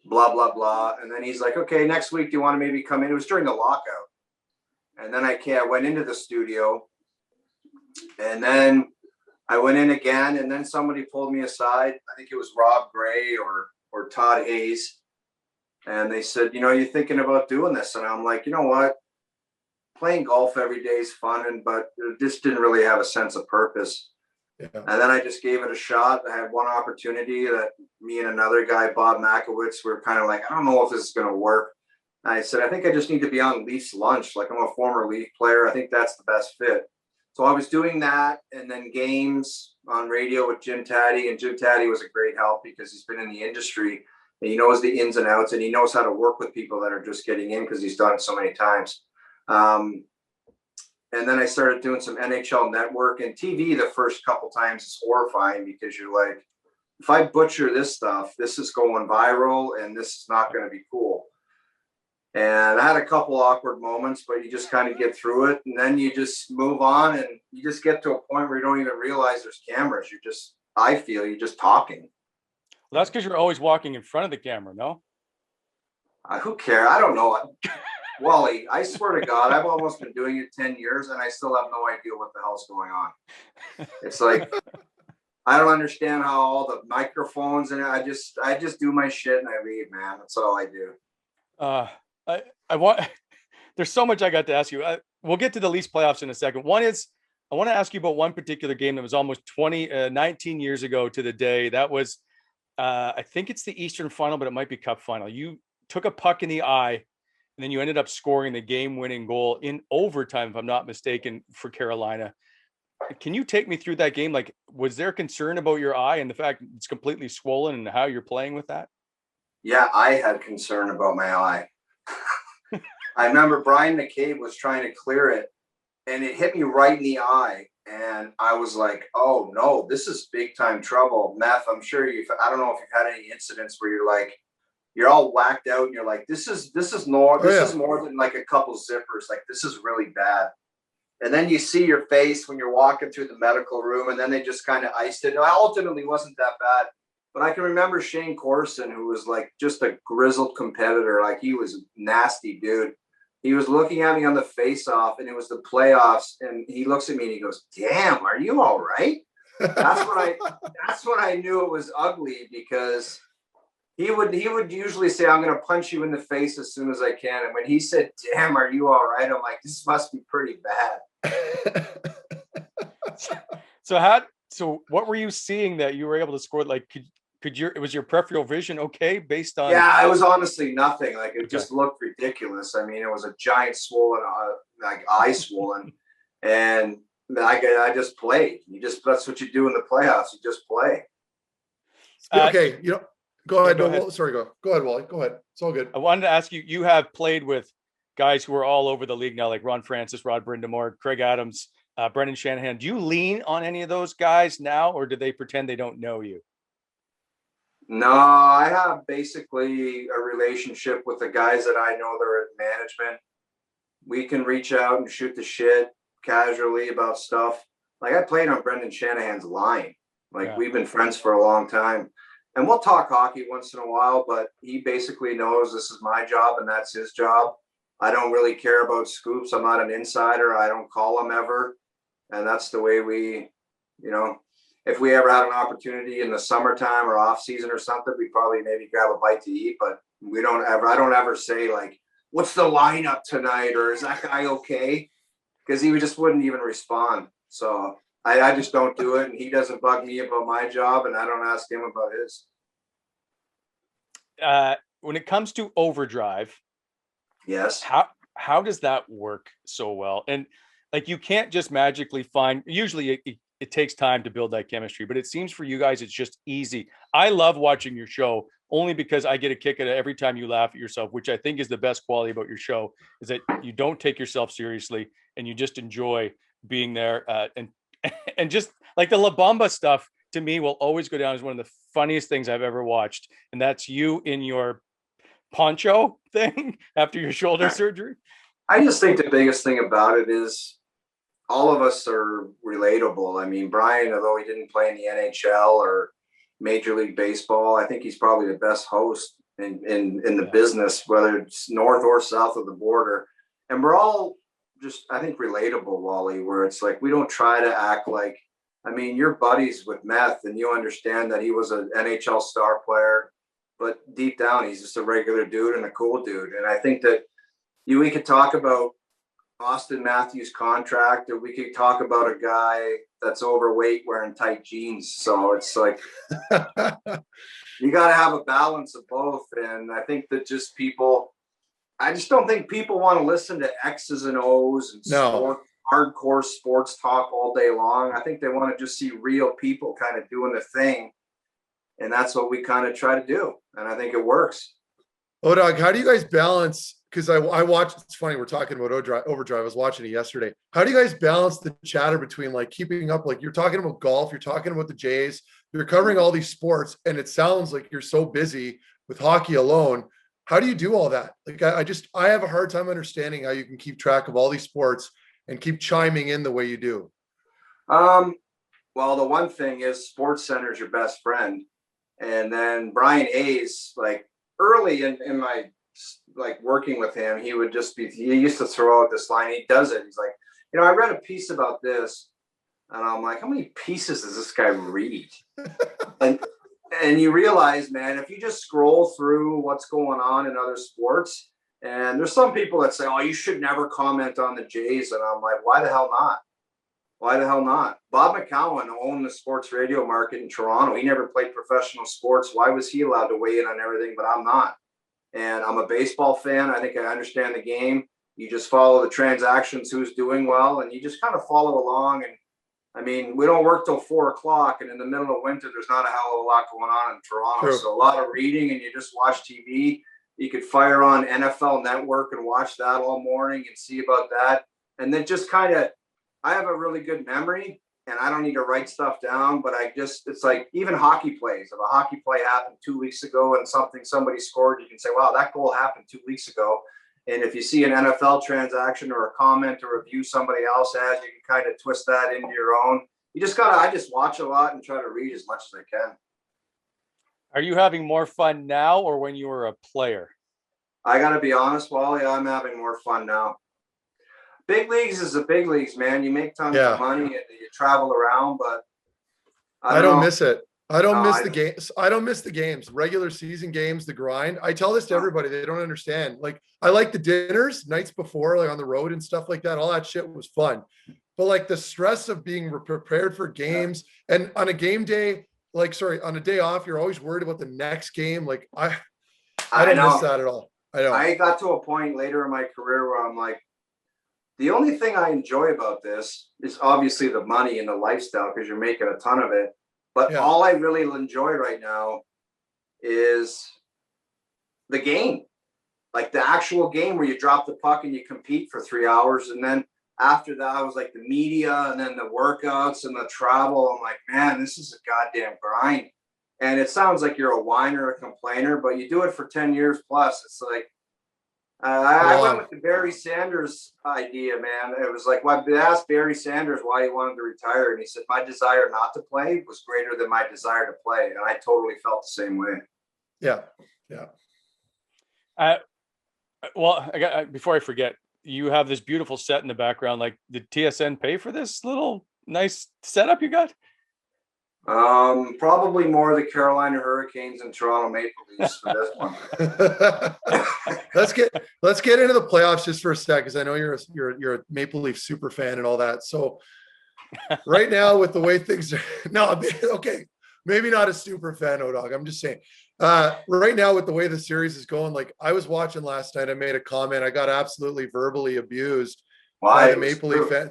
blah, blah. And then he's like, okay, next week, do you want to maybe come in? It was during the lockout. And then I went into the studio. And then I went in again. And then somebody pulled me aside. I think it was Rob Gray or Todd Hayes. And they said, you're thinking about doing this. And I'm like, you know what? Playing golf every day is fun, but this didn't really have a sense of purpose. Yeah. And then I just gave it a shot. I had one opportunity that me and another guy, Bob Makowitz, were kind of like, I don't know if this is going to work. And I said, I think I just need to be on Leafs lunch. Like I'm a former Leaf player. I think that's the best fit. So I was doing that and then games on radio with Jim Taddy. And Jim Taddy was a great help because he's been in the industry and he knows the ins and outs and he knows how to work with people that are just getting in because he's done it so many times. And then I started doing some NHL network and TV. The first couple times is horrifying because you're like, if I butcher this stuff, this is going viral and this is not going to be cool. And I had a couple awkward moments, but you just kind of get through it. And then you just move on and you just get to a point where you don't even realize there's cameras. You're just talking. Well, that's because you're always walking in front of the camera, no? Who cares? I don't know. Wally, I swear to God, I've almost been doing it 10 years and I still have no idea what the hell's going on. It's like, I don't understand how all the microphones and I just do my shit and I leave, man. That's all I do. There's so much I got to ask you. We'll get to the Leafs playoffs in a second. One is I want to ask you about one particular game that was almost 19 years ago to the day. That was, I think it's the Eastern Final, but it might be Cup Final. You took a puck in the eye, and then you ended up scoring the game-winning goal in overtime, if I'm not mistaken, for Carolina. Can you take me through that game? Like, was there concern about your eye and the fact it's completely swollen and how you're playing with that? Yeah, I had concern about my eye. I remember Brian McCabe was trying to clear it, and it hit me right in the eye. And I was like, oh no, this is big time trouble. Meth, I don't know if you've had any incidents where you're all whacked out and you're like, this is more than like a couple zippers. Like, this is really bad. And then you see your face when you're walking through the medical room, and then they just kind of iced it. It ultimately wasn't that bad. But I can remember Shane Corson, who was like just a grizzled competitor. Like, he was a nasty dude. He was looking at me on the face-off, and it was the playoffs. And he looks at me and he goes, "Damn, are you all right?" That's when I knew it was ugly, because he would usually say, "I'm going to punch you in the face as soon as I can." And when he said, "Damn, are you all right?" I'm like, this must be pretty bad. So what were you seeing that you were able to score? Like, was your peripheral vision okay based on? Yeah, it was honestly nothing. Like, it just looked ridiculous. I mean, it was a giant swollen, like eye swollen, and I just played. That's what you do in the playoffs. You just play. Okay, go ahead. Go ahead. Sorry, go ahead, Wally. Go ahead. It's all good. I wanted to ask you. You have played with guys who are all over the league now, like Ron Francis, Rod Brindamore, Craig Adams, Brendan Shanahan. Do you lean on any of those guys now, or do they pretend they don't know you? No, I have basically a relationship with the guys that I know that are at management. We can reach out and shoot the shit casually about stuff. Like, I played on Brendan Shanahan's line. Like, we've been friends for a long time. And we'll talk hockey once in a while, but he basically knows this is my job and that's his job. I don't really care about scoops. I'm not an insider. I don't call them ever. And that's the way we, if we ever had an opportunity in the summertime or off season or something, we probably maybe grab a bite to eat, but I don't ever say like, "What's the lineup tonight?" or "Is that guy okay?" Because he just wouldn't even respond. So I just don't do it. And he doesn't bug me about my job, and I don't ask him about his. When it comes to Overdrive, yes. How does that work so well? And like, you can't just magically find, usually it takes time to build that chemistry, but it seems for you guys, it's just easy. I love watching your show only because I get a kick at it every time you laugh at yourself, which I think is the best quality about your show, is that you don't take yourself seriously and you just enjoy being there. And just like the La Bamba stuff, to me, will always go down as one of the funniest things I've ever watched. And that's you in your poncho thing after your shoulder surgery. I just think the biggest thing about it is all of us are relatable. I mean, Brian, although he didn't play in the NHL or Major League Baseball, I think he's probably the best host in the business, whether it's north or south of the border. And we're all just, I think, relatable, Wally, where it's like, we don't try to act like, I mean, you're buddies with Meth and you understand that he was an NHL star player, but deep down, he's just a regular dude and a cool dude. And I think that we could talk about Austin Matthews' contract, or we could talk about a guy that's overweight wearing tight jeans. So it's like, you got to have a balance of both. And I think that I just don't think people want to listen to X's and O's and hardcore sports talk all day long. I think they want to just see real people kind of doing the thing. And that's what we kind of try to do. And I think it works. Dog, how do you guys balance? Because I watched, it's funny, we're talking about Overdrive. I was watching it yesterday. How do you guys balance the chatter between like keeping up? Like, you're talking about golf, you're talking about the Jays, you're covering all these sports, and it sounds like you're so busy with hockey alone. How do you do all that? Like, I have a hard time understanding how you can keep track of all these sports and keep chiming in the way you do. Well, the one thing is Sports Center is your best friend. And then Brian Hayes, like early in my like working with him, he used to throw out this line. He does it. He's like, I read a piece about this, and I'm like, how many pieces does this guy read? and you realize, man, if you just scroll through what's going on in other sports, and there's some people that say, "Oh, you should never comment on the Jays," and I'm like, why the hell not? Why the hell not? Bob McCowan owned the sports radio market in Toronto. He never played professional sports. Why was he allowed to weigh in on everything, but I'm not? And I'm a baseball fan. I think I understand the game. You just follow the transactions, who's doing well, and you just kind of follow along. And I mean, we don't work till 4:00, and in the middle of winter, there's not a hell of a lot going on in Toronto. True. So a lot of reading, and you just watch TV. You could fire on NFL Network and watch that all morning and see about that. And then just kind of, I have a really good memory, and I don't need to write stuff down, but it's like even hockey plays. If a hockey play happened 2 weeks ago and somebody scored, you can say, wow, that goal happened 2 weeks ago. And if you see an NFL transaction or a comment or review somebody else has, you can kind of twist that into your own. I just watch a lot and try to read as much as I can. Are you having more fun now or when you were a player? I got to be honest, Wally, I'm having more fun now. Big leagues is the big leagues, man. You make tons of money and you travel around, but I don't miss it. I don't miss the games. I don't miss the games, regular season games, the grind. I tell this to everybody. They don't understand. Like, I like the dinners nights before, like on the road and stuff like that. All that shit was fun. But like the stress of being prepared for games and on a game day, on a day off, you're always worried about the next game. Like I don't miss that at all. I got to a point later in my career where I'm like, the only thing I enjoy about this is obviously the money and the lifestyle because you're making a ton of it. But all I really enjoy right now is the game, like the actual game where you drop the puck and you compete for 3 hours. And then after that, I was like the media and then the workouts and the travel. I'm like, man, this is a goddamn grind. And it sounds like you're a whiner, a complainer, but you do it for 10 years plus. It's like, I went with the Barry Sanders idea, man. It was like, I asked Barry Sanders why he wanted to retire. And he said, my desire not to play was greater than my desire to play. And I totally felt the same way. Yeah. Well, before I forget, you have this beautiful set in the background. Like, did TSN pay for this little nice setup you got? Probably more the Carolina Hurricanes and Toronto Maple Leafs for this one. Let's get into the playoffs just for a sec, because I know you're a Maple Leaf super fan and all that. So right now, with the way things are, okay, maybe not a super fan, O-Dog. I'm just saying. Right now, with the way the series is going, like I was watching last night, I made a comment. I got absolutely verbally abused by the Maple Leaf fans.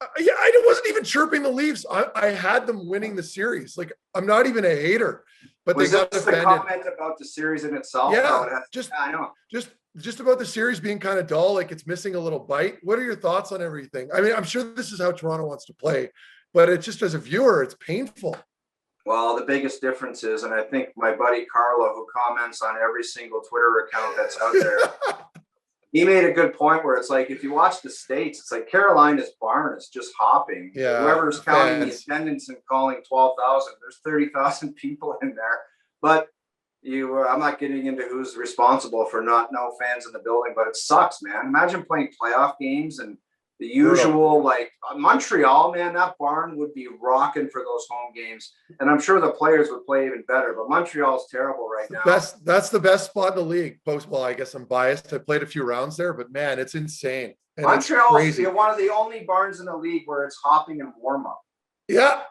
I wasn't even chirping the Leafs. I had them winning the series. Like, I'm not even a hater, but was they got offended. The comment about the series in itself? Yeah, I know. Just about the series being kind of dull, like it's missing a little bite. What are your thoughts on everything? I mean, I'm sure this is how Toronto wants to play, but it's just, as a viewer, it's painful. Well, the biggest difference is, and I think my buddy Carlo, who comments on every single Twitter account that's out there, he made a good point where it's like, if you watch the States, it's like Carolina's barn is just hopping. Yeah, whoever's counting the attendance and calling 12,000, there's 30,000 people in there. But I'm not getting into who's responsible for no fans in the building, but it sucks, man. Imagine playing playoff games and the usual, like Montreal, man, that barn would be rocking for those home games. And I'm sure the players would play even better, but Montreal's terrible right now. That's the best spot in the league. Well, I guess I'm biased. I played a few rounds there, but man, it's insane. And Montreal is one of the only barns in the league where it's hopping and warm up. Yeah,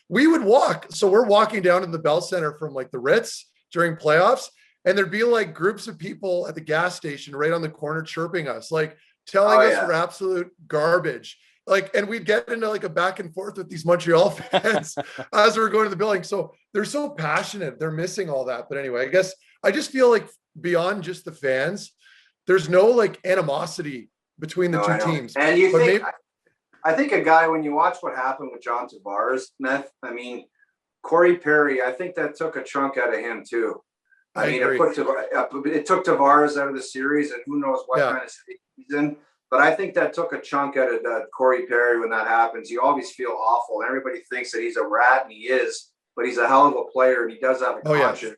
we would walk. So we're walking down to the Bell Center from like the Ritz during playoffs, and there'd be like groups of people at the gas station right on the corner chirping us, like telling us we're absolute garbage. Like, and we'd get into like a back and forth with these Montreal fans as we were going to the building. So they're so passionate. They're missing all that. But anyway, I just feel like beyond just the fans, there's no like animosity between the two teams. And I think a guy, when you watch what happened with John Tavares, Corey Perry, I think that took a chunk out of him too. I mean, it took Tavares out of the series, and who knows what kind of state he's in. But I think that took a chunk out of Corey Perry when that happens. You always feel awful. And everybody thinks that he's a rat, and he is, but he's a hell of a player, and he does have a conscience.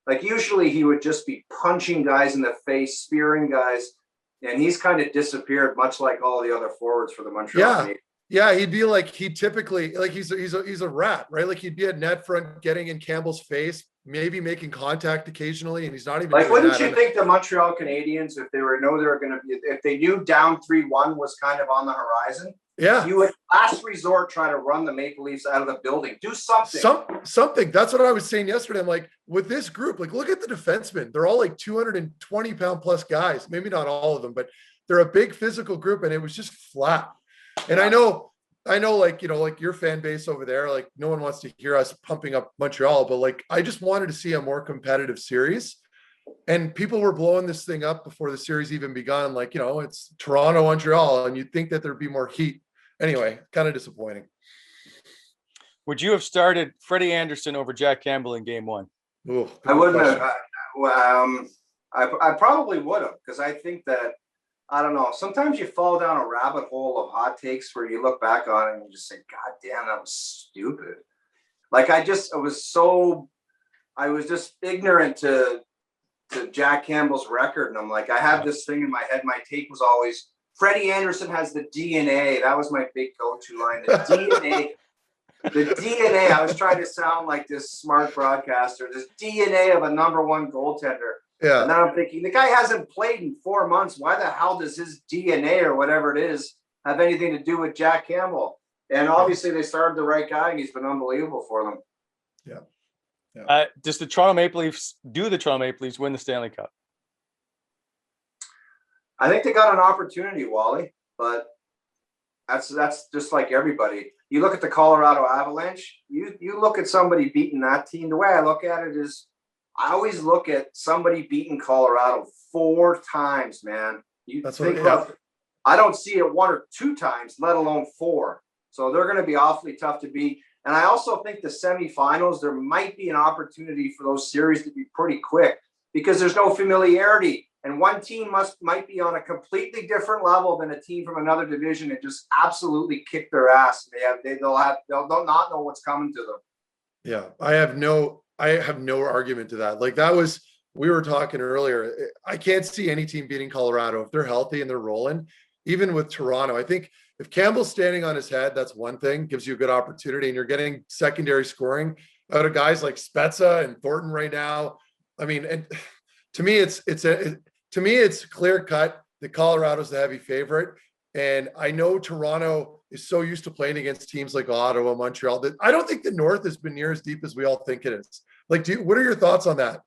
Like, usually he would just be punching guys in the face, spearing guys, and he's kind of disappeared, much like all the other forwards for the Montreal Canadiens. Yeah, he'd be like, he typically, like, he's a rat, right? Like, he'd be at net front, getting in Campbell's face, maybe making contact occasionally, and he's not even like. Wouldn't you think the Montreal Canadiens, if they knew down 3-1 was kind of on the horizon, Yeah. You would last resort try to run the Maple Leafs out of the building. Do something. Something. That's what I was saying yesterday. I'm like, with this group, like, look at the defensemen. They're all like 220-pound plus guys. Maybe not all of them, but they're a big physical group, and it was just flat. And I know, like, you know, like your fan base over there, like no one wants to hear us pumping up Montreal, but like, I just wanted to see a more competitive series. And people were blowing this thing up before the series even begun. Like, you know, it's Toronto, Montreal, and you'd think that there'd be more heat. Anyway, kind of disappointing. Would you have started Freddie Anderson over Jack Campbell in game one? Ooh, I wouldn't have. I probably would have, because I think that, I don't know, sometimes you fall down a rabbit hole of hot takes where you look back on it and you just say, God damn, that was stupid. Like, I was just ignorant to Jack Campbell's record. And I'm like, I have this thing in my head. My take was always, Freddie Anderson has the DNA. That was my big go-to line. The DNA. The DNA. I was trying to sound like this smart broadcaster. This DNA of a number one goaltender. Yeah. And then I'm thinking, the guy hasn't played in 4 months. Why the hell does his DNA or whatever it is have anything to do with Jack Campbell? And obviously they started the right guy, and he's been unbelievable for them. Yeah. Does the Toronto Maple Leafs win the Stanley Cup? I think they got an opportunity, Wally, but that's just like everybody. You look at the Colorado Avalanche, you look at somebody beating that team. The way I look at it is, I always look at somebody beating Colorado 4 times, man. I don't see it 1 or 2 times, let alone 4. So they're going to be awfully tough to beat. And I also think the semifinals, there might be an opportunity for those series to be pretty quick, because there's no familiarity. And one team might be on a completely different level than a team from another division and just absolutely kick their ass. They'll not know what's coming to them. Yeah, I have no argument to that. Like, we were talking earlier. I can't see any team beating Colorado if they're healthy and they're rolling. Even with Toronto, I think if Campbell's standing on his head, that's one thing, gives you a good opportunity, and you're getting secondary scoring out of guys like Spezza and Thornton right now. I mean, and to me, it's clear cut that Colorado's the heavy favorite. And I know Toronto is so used to playing against teams like Ottawa, Montreal, that I don't think the North has been near as deep as we all think it is. Like, what are your thoughts on that?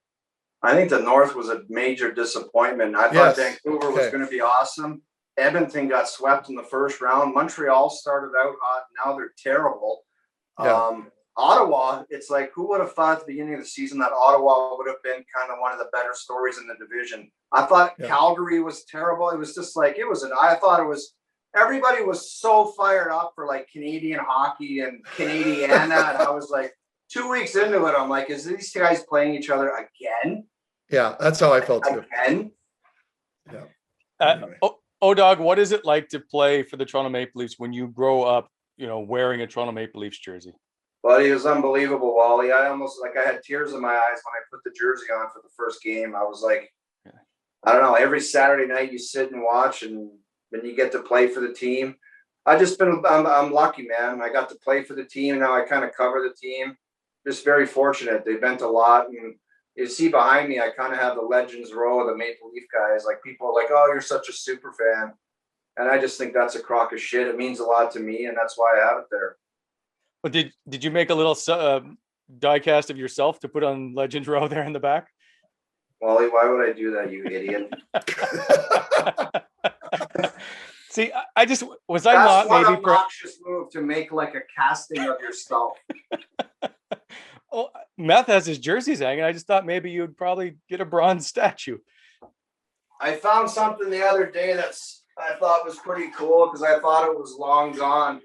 I think the North was a major disappointment. I thought Vancouver was going to be awesome. Edmonton got swept in the first round. Montreal started out hot. Now they're terrible. Yeah. Ottawa, it's like, who would have thought at the beginning of the season that Ottawa would have been kind of one of the better stories in the division? I thought Calgary was terrible. It was just like, everybody was so fired up for like Canadian hockey and Canadiana. And I was like, 2 weeks into it, I'm like, is these guys playing each other again? Yeah, that's how I felt too. Again? Yeah. Anyway. Dog, what is it like to play for the Toronto Maple Leafs when you grow up, you know, wearing a Toronto Maple Leafs jersey? Well, it was unbelievable, Wally. I had tears in my eyes when I put the jersey on for the first game. I was like, I don't know, every Saturday night you sit and watch, and when you get to play for the team, I'm lucky, man. I got to play for the team, and now I kind of cover the team. Just very fortunate. They've meant a lot. And you see behind me, I kind of have the Legends row of the Maple Leaf guys. Like, people are like, oh, you're such a super fan. And I just think that's a crock of shit. It means a lot to me, and that's why I have it there. But did you make a little die cast of yourself to put on Legends row there in the back? Wally, why would I do that, you idiot? See, that's not maybe an obnoxious move to make, like a casting of yourself. Oh, Meth has his jerseys hanging. I just thought maybe you'd probably get a bronze statue. I found something the other day I thought was pretty cool, because I thought it was long gone.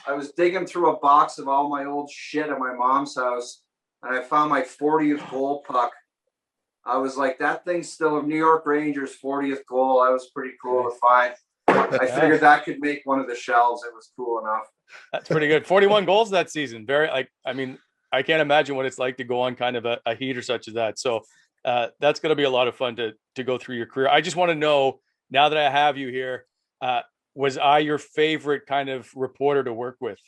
I was digging through a box of all my old shit at my mom's house, and I found my 40th goal puck. I was like, that thing's still a New York Rangers 40th goal. That was pretty cool to find. I figured that could make one of the shelves. It was cool enough. That's pretty good. 41 goals that season. I can't imagine what it's like to go on kind of a heater such as that. So that's going to be a lot of fun to go through your career. I just want to know, now that I have you here, was I your favorite kind of reporter to work with?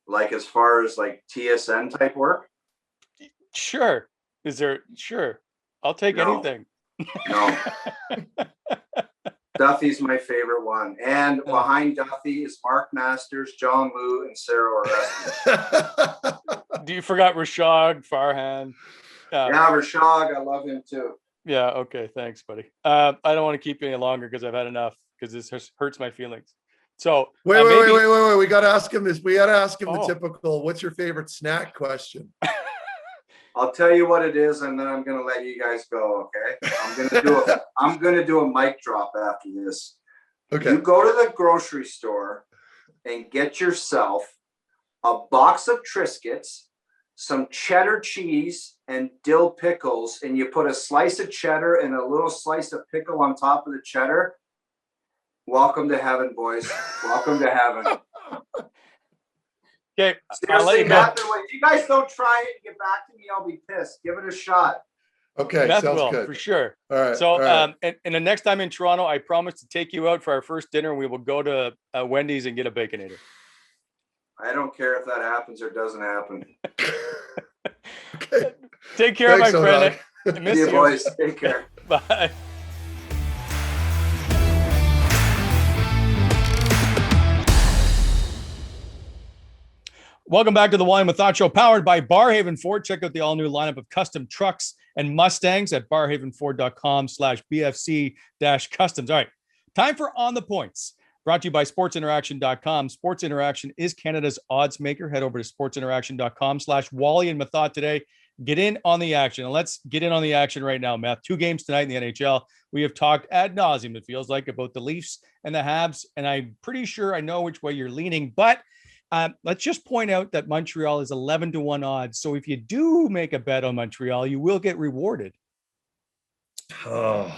Like, as far as like TSN type work? Sure. Sure. I'll take anything. No. Duffy's my favorite one. And behind Duffy is Mark Masters, John Woo, and Sarah Orestes. Do you forgot Rashad, Farhan? Yeah, Rashad, I love him too. Yeah, okay, thanks, buddy. I don't want to keep you any longer because I've had enough, because this hurts my feelings. So wait. We got to ask him this. We got to ask him the typical, what's your favorite snack question? I'll tell you what it is, and then I'm going to let you guys go. Okay. I'm going to do a mic drop after this. Okay. You go to the grocery store and get yourself a box of Triscuits, some cheddar cheese and dill pickles, and you put a slice of cheddar and a little slice of pickle on top of the cheddar. Welcome to heaven, boys. Welcome to heaven. Okay. Seriously, Matt, if you guys don't try it and get back to me, I'll be pissed. Give it a shot. Okay, That sounds will, good. for sure. All right. So, all right. and the next time in Toronto, I promise to take you out for our first dinner. We will go to Wendy's and get a Baconator. I don't care if that happens or doesn't happen. Okay. Take care, Thanks, my friend. Odag. I miss See you, you. boys. Take care. Bye. Welcome back to the Wally and Methot Show, powered by Barhaven Ford. Check out the all-new lineup of custom trucks and Mustangs at barhavenford.com/BFC-customs. All right, time for On the Points. Brought to you by sportsinteraction.com. Sports Interaction is Canada's odds maker. Head over to sportsinteraction.com/Wally and Methot today. Get in on the action. And let's get in on the action right now, Matt. 2 games tonight in the NHL. We have talked ad nauseum, it feels like, about the Leafs and the Habs. And I'm pretty sure I know which way you're leaning. But let's just point out that Montreal is 11-1 odds. So if you do make a bet on Montreal, you will get rewarded. Oh,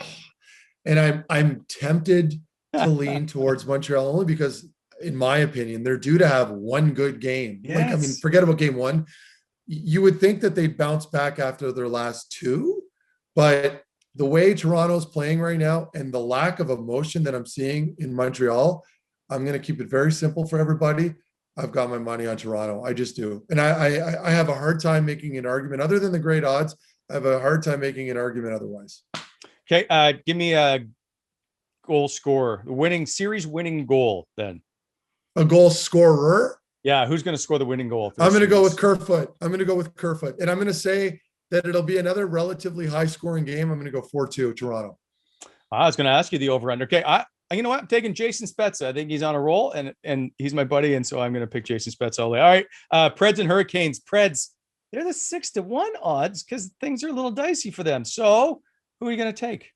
and I'm tempted to lean towards Montreal only because, in my opinion, they're due to have one good game. Yes. Like, I mean, forget about game one. You would think that they'd bounce back after their last 2, but the way Toronto's playing right now and the lack of emotion that I'm seeing in Montreal, I'm going to keep it very simple for everybody. I've got my money on Toronto. I just do. And I have a hard time making an argument other than the great odds. I have a hard time making an argument otherwise. Okay. Give me a goal scorer, series winning goal then. A goal scorer? Yeah. Who's going to score the winning goal? I'm going to go with Kerfoot. And I'm going to say that it'll be another relatively high scoring game. I'm going to go 4-2 Toronto. I was going to ask you the over under. Okay. You know what? I'm taking Jason Spezza. I think he's on a roll and he's my buddy. And so I'm going to pick Jason Spezza all day. All right. Preds and Hurricanes. Preds, they're the 6-1 odds because things are a little dicey for them. So who are you going to take?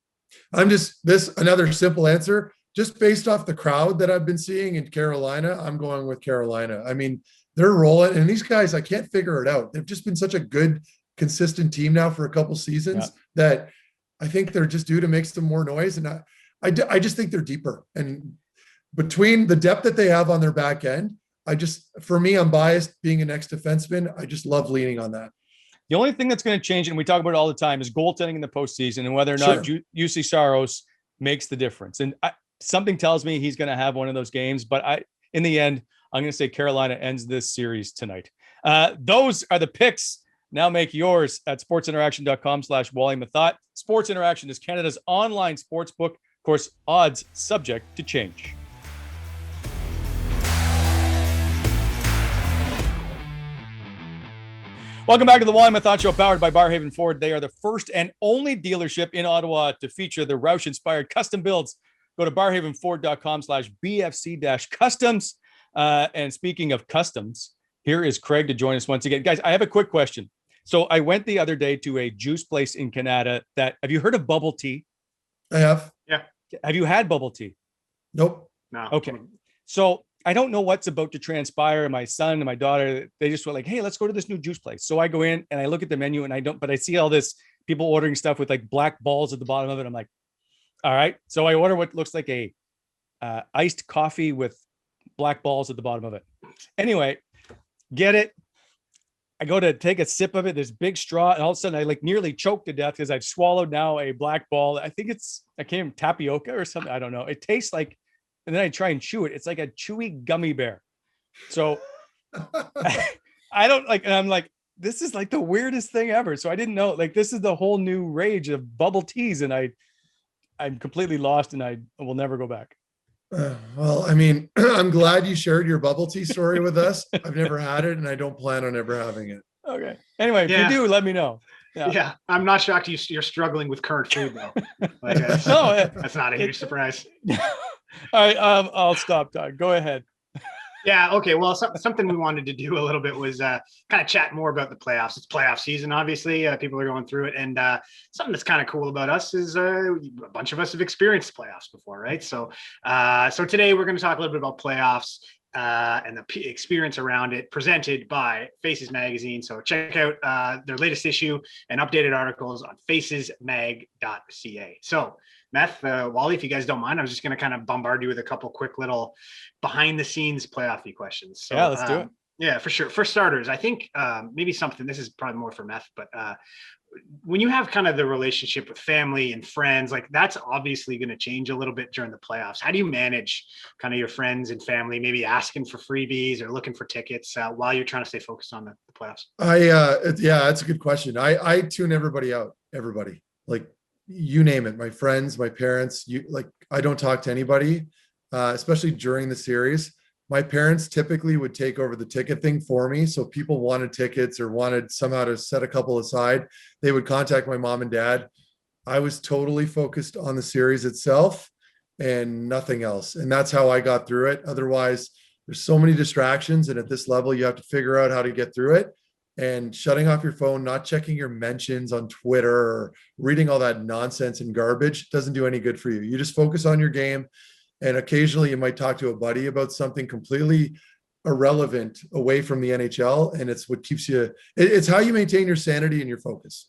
Another simple answer, just based off the crowd that I've been seeing in Carolina. I'm going with Carolina. I mean, they're rolling, and these guys, I can't figure it out. They've just been such a good, consistent team now for a couple seasons that I think they're just due to make some more noise. And I just think they're deeper, and between the depth that they have on their back end, for me, I'm biased being an ex-defenseman. I just love leaning on that. The only thing that's going to change, and we talk about it all the time, is goaltending in the postseason and whether or not UC Saros makes the difference. And something tells me he's going to have one of those games, but in the end, I'm going to say Carolina ends this series tonight. Those are the picks. Now make yours at sportsinteraction.com/Wally Methot. Sports Interaction is Canada's online sports book. Of course, odds subject to change. Welcome back to the Wally and Methot Show, powered by Barhaven Ford. They are the first and only dealership in Ottawa to feature the Roush-inspired custom builds. Go to barhavenford.com/BFC-customs. And speaking of customs, here is Craig to join us once again. Guys, I have a quick question. So I went the other day to a juice place in Canada have you heard of bubble tea? I have. Yeah. Have you had bubble tea? Nope. No. Okay. So I don't know what's about to transpire. My son and my daughter, they just were like, hey, let's go to this new juice place. So I go in and I look at the menu and but I see all this people ordering stuff with like black balls at the bottom of it. I'm like, all right. So I order what looks like a iced coffee with black balls at the bottom of it. Anyway, get it. I go to take a sip of it. There's a big straw. And all of a sudden I like nearly choked to death because I've swallowed now a black ball. I think I came tapioca or something. I don't know. It tastes like, and then I try and chew it. It's like a chewy gummy bear. So I don't like, and I'm like, this is like the weirdest thing ever. So I didn't know, like, this is the whole new rage of bubble teas. And I'm completely lost and I will never go back. Well, I mean, I'm glad you shared your bubble tea story with us. I've never had it and I don't plan on ever having it. Okay. Anyway, if Yeah. you do, let me know. Yeah. I'm not shocked you're struggling with current food though. Like that's not a huge surprise. All right. I'll stop, Todd. Go ahead. Yeah. Okay. Well, something we wanted to do a little bit was kind of chat more about the playoffs. It's playoff season, obviously. People are going through it, and something that's kind of cool about us is a bunch of us have experienced playoffs before, right? So, so today we're going to talk a little bit about playoffs and the experience around it, presented by Faces Magazine. So check out their latest issue and updated articles on facesmag.ca. So, Meth, Wally, if you guys don't mind, I was just going to kind of bombard you with a couple quick little behind the scenes playoffy questions. So, yeah, let's do it. Yeah, for sure. For starters, I think maybe something, this is probably more for Meth, but when you have kind of the relationship with family and friends, like that's obviously going to change a little bit during the playoffs. How do you manage kind of your friends and family, maybe asking for freebies or looking for tickets while you're trying to stay focused on the playoffs? Yeah, that's a good question. I tune everybody out, like you name it, my friends, my parents, I don't talk to anybody, especially during the series. My parents typically would take over the ticket thing for me. So people wanted tickets or wanted somehow to set a couple aside, they would contact my mom and dad. I was totally focused on the series itself and nothing else. And that's how I got through it. Otherwise, there's so many distractions. And at this level, you have to figure out how to get through it. And shutting off your phone, not checking your mentions on Twitter or reading all that nonsense and garbage doesn't do any good for you. You just focus on your game. And occasionally you might talk to a buddy about something completely irrelevant away from the NHL. And it's what keeps you, it's how you maintain your sanity and your focus.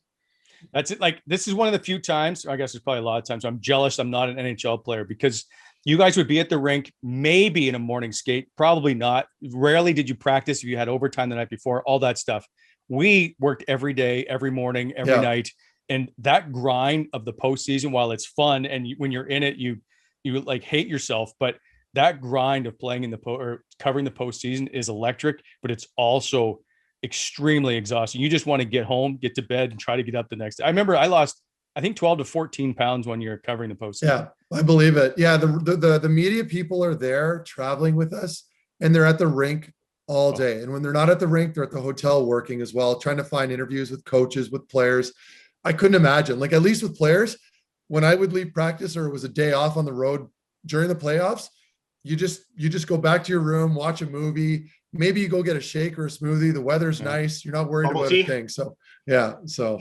That's it. Like, this is one of the few times, I guess there's probably a lot of times I'm jealous I'm not an NHL player, because you guys would be at the rink, maybe in a morning skate, probably not. Rarely did you practice if you had overtime the night before, all that stuff. We worked every day, every morning, every night. And that grind of the postseason, while it's fun, and when you're in it, you like hate yourself, but that grind of playing in or covering the postseason is electric, but it's also extremely exhausting. You just want to get home, get to bed, and try to get up the next day. I remember I lost, I think 12 to 14 pounds when you're covering the postseason. Yeah, I believe it. Yeah, the media people are there traveling with us, and they're at the rink all day. And when they're not at the rink, they're at the hotel working as well, trying to find interviews with coaches, with players. I couldn't imagine, like, at least with players, when I would leave practice or it was a day off on the road during the playoffs, you just go back to your room, watch a movie. Maybe you go get a shake or a smoothie. The weather's nice. You're not worried about a thing. So yeah. So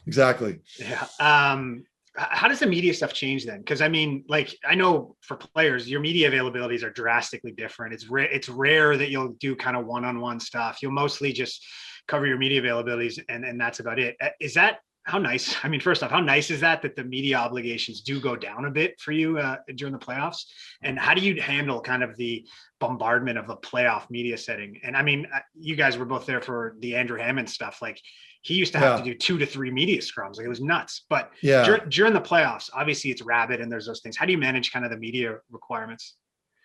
exactly. Yeah. How does the media stuff change then? Because I mean, like, I know for players, your media availabilities are drastically different. It's rare that you'll do kind of one-on-one stuff. You'll mostly just cover your media availabilities, and that's about it. Is that, how nice? I mean, first off, how nice is that the media obligations do go down a bit for you during the playoffs? And how do you handle kind of the bombardment of the playoff media setting? And I mean, you guys were both there for the Andrew Hammond stuff. Like, he used to have to do 2 to 3 media scrums. Like, it was nuts. But during the playoffs, obviously it's rabid and there's those things. How do you manage kind of the media requirements?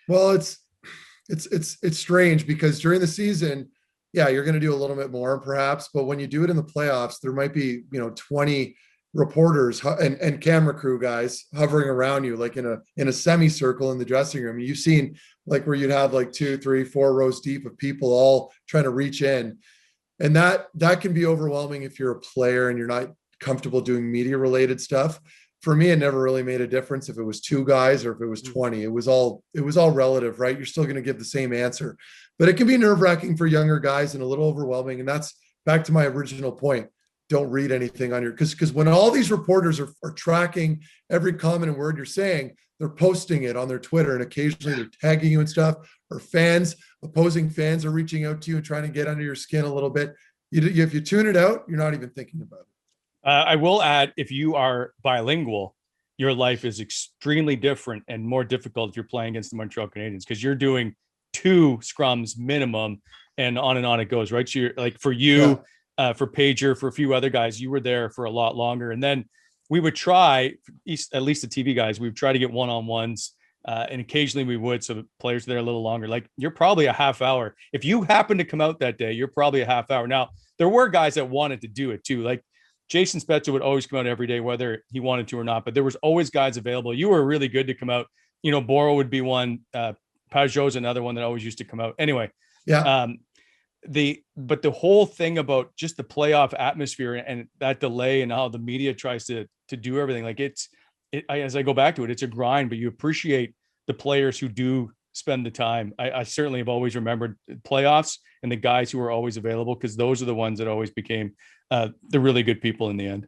Well, it's strange because during the season, yeah, you're going to do a little bit more perhaps, but when you do it in the playoffs, there might be, 20 reporters and camera crew guys hovering around you, like in a semicircle in the dressing room. You've seen like where you'd have like 2, 3, 4 rows deep of people all trying to reach in. And that can be overwhelming if you're a player and you're not comfortable doing media related stuff. For me, it never really made a difference if it was 2 guys or if it was 20. It was all relative, right? You're still going to give the same answer, but it can be nerve-wracking for younger guys and a little overwhelming. And that's back to my original point. Don't read anything on your, because when all these reporters are tracking every comment and word you're saying, they're posting it on their Twitter, and occasionally they're tagging you and stuff, or opposing fans are reaching out to you and trying to get under your skin a little bit. If you tune it out, you're not even thinking about it. I will add, if you are bilingual, your life is extremely different and more difficult if you're playing against the Montreal Canadiens, because you're doing 2 scrums minimum, and on it goes, right? So you're like, for you, for Pager, for a few other guys, you were there for a lot longer. And then we would try, at least the TV guys, we would try to get one-on-ones, and occasionally we would, so the players are there a little longer. Like, you're probably a half hour. If you happen to come out that day, you're probably a half hour. Now, there were guys that wanted to do it too. Like, Jason Spezza would always come out every day, whether he wanted to or not, but there was always guys available. You were really good to come out. Boro would be one. Pajot's another one that always used to come out. Anyway. Yeah. But the whole thing about just the playoff atmosphere and that delay and how the media tries to do everything, like as I go back to it, it's a grind, but you appreciate the players who do spend the time. I certainly have always remembered playoffs and the guys who are always available, because those are the ones that always became the really good people in the end.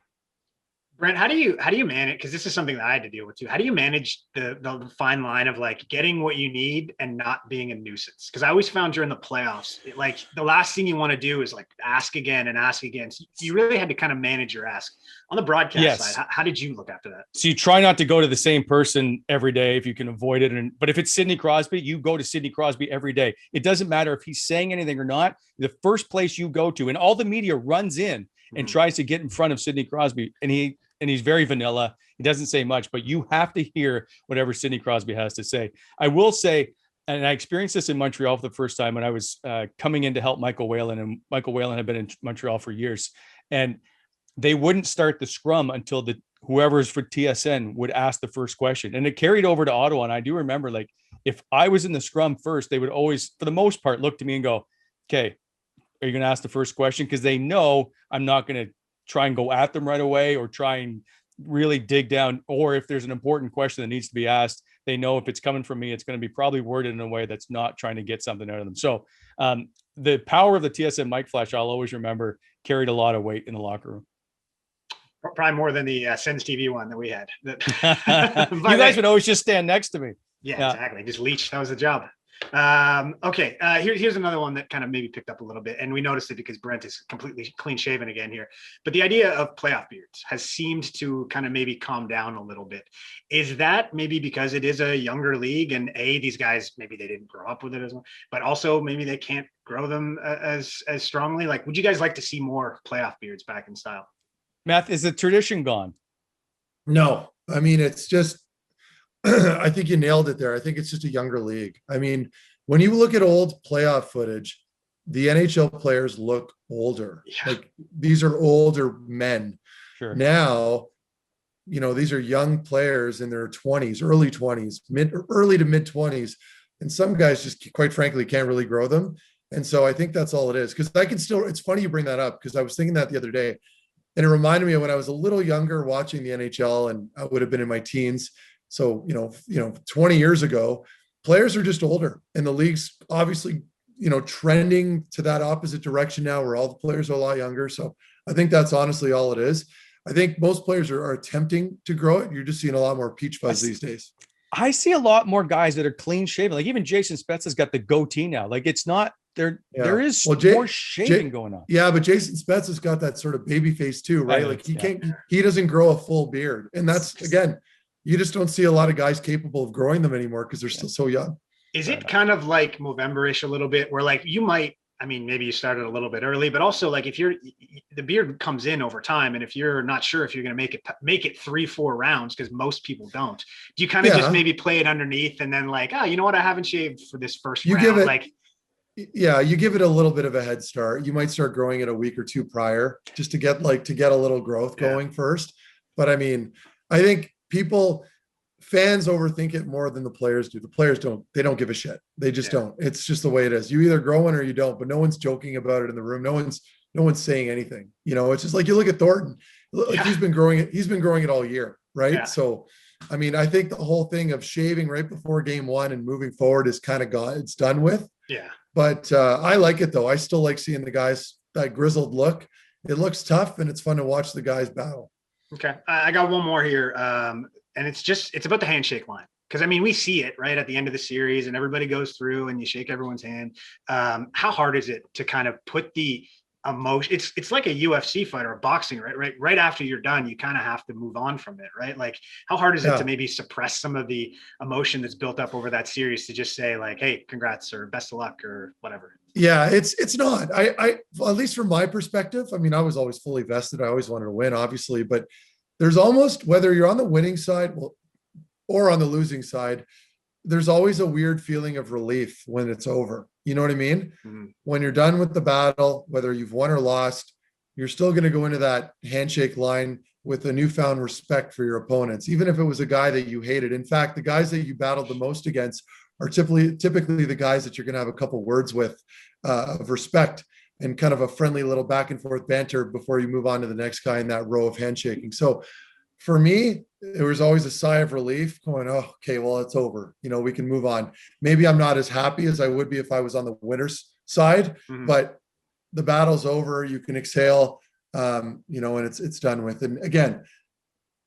Brent, how do you manage? Because this is something that I had to deal with too. How do you manage the fine line of like getting what you need and not being a nuisance? Because I always found during the playoffs, like the last thing you want to do is like ask again and ask again. So you really had to kind of manage your ask. On the broadcast side, how did you look after that? So you try not to go to the same person every day if you can avoid it. But if it's Sidney Crosby, you go to Sidney Crosby every day. It doesn't matter if he's saying anything or not. The first place you go to, and all the media runs in and tries to get in front of Sidney Crosby, and he's very vanilla. He doesn't say much, but you have to hear whatever Sidney Crosby has to say. I will say, and I experienced this in Montreal for the first time when I was coming in to help Michael Whalen, and Michael Whalen had been in Montreal for years, and they wouldn't start the scrum until whoever's for TSN would ask the first question. And it carried over to Ottawa. And I do remember, like, if I was in the scrum first, they would always, for the most part, look to me and go, okay, are you going to ask the first question? Because they know I'm not going to try and go at them right away or try and really dig down. Or if there's an important question that needs to be asked, they know if it's coming from me, it's going to be probably worded in a way that's not trying to get something out of them. So the power of the TSN mic flash, I'll always remember, carried a lot of weight in the locker room. Probably more than the Sens TV one that we had. You guys would always just stand next to me. Yeah, exactly. Just leech. That was the job. Okay. Here's another one that kind of maybe picked up a little bit, and we noticed it because Brent is completely clean shaven again here. But the idea of playoff beards has seemed to kind of maybe calm down a little bit. Is that maybe because it is a younger league, and these guys, maybe they didn't grow up with it as well, but also maybe they can't grow them as strongly? Like, would you guys like to see more playoff beards back in style? Matt, is the tradition gone? No, I mean, it's just, I think you nailed it there. I think it's just a younger league. I mean, when you look at old playoff footage, the NHL players look older. Yeah. Like, these are older men. Sure. Now, these are young players in their 20s, early 20s, early to mid 20s. And some guys just, quite frankly, can't really grow them. And so I think that's all it is. Because it's funny you bring that up, because I was thinking that the other day. And it reminded me of when I was a little younger watching the NHL, and I would have been in my teens. So, 20 years ago, players are just older, and the league's obviously, trending to that opposite direction now, where all the players are a lot younger. So I think that's honestly all it is. I think most players are attempting to grow it. You're just seeing a lot more peach fuzz these days. I see a lot more guys that are clean shaven. Like even Jason Spezza's got the goatee now. Like it's not there. Yeah. There is more shaving going on. Yeah, but Jason Spezza's got that sort of baby face too, right? Like he doesn't grow a full beard. And that's, again, you just don't see a lot of guys capable of growing them anymore because they're still so young. Is it kind of like Movember-ish a little bit, where like you might, I mean, maybe you started a little bit early, but also like if the beard comes in over time, and if you're not sure if you're going to make it 3-4 rounds, because most people don't, do you kind of just maybe play it underneath and then like, oh, you know what, I haven't shaved for this first round. You give it a little bit of a head start. You might start growing it a week or two prior just to get a little growth going first. But I mean, I think fans overthink it more than the players do. The players they don't give a shit. They just don't. It's just the way it is. You either grow one or you don't, but no one's joking about it in the room. No one's saying anything. It's just like you look at Thornton. Like he's been growing it all year, right? Yeah. So, I mean, I think the whole thing of shaving right before game one and moving forward is kind of gone. It's done with. Yeah. But I like it though. I still like seeing the guys, that grizzled look. It looks tough and it's fun to watch the guys battle. Okay. I got one more here. And it's about the handshake line. Because I mean, we see it right at the end of the series and everybody goes through and you shake everyone's hand. How hard is it to kind of put the emotion? It's like a UFC fight or a boxing, right? Right after you're done, you kind of have to move on from it, right? Like how hard is it to maybe suppress some of the emotion that's built up over that series to just say like, hey, congrats or best of luck or whatever? Yeah, it's not. I at least from my perspective, I mean, I was always fully vested. I always wanted to win, obviously, but there's almost, whether you're on the winning side or on the losing side, there's always a weird feeling of relief when it's over. You know what I mean? Mm-hmm. When you're done with the battle, whether you've won or lost, you're still going to go into that handshake line with a newfound respect for your opponents, even if it was a guy that you hated. In fact, the guys that you battled the most against are typically the guys that you're going to have a couple words with of respect and kind of a friendly little back and forth banter before you move on to the next guy in that row of handshaking. So for me, there was always a sigh of relief going, oh, okay, well, it's over. We can move on. Maybe I'm not as happy as I would be if I was on the winner's side, but the battle's over. You can exhale, and it's done with. And again,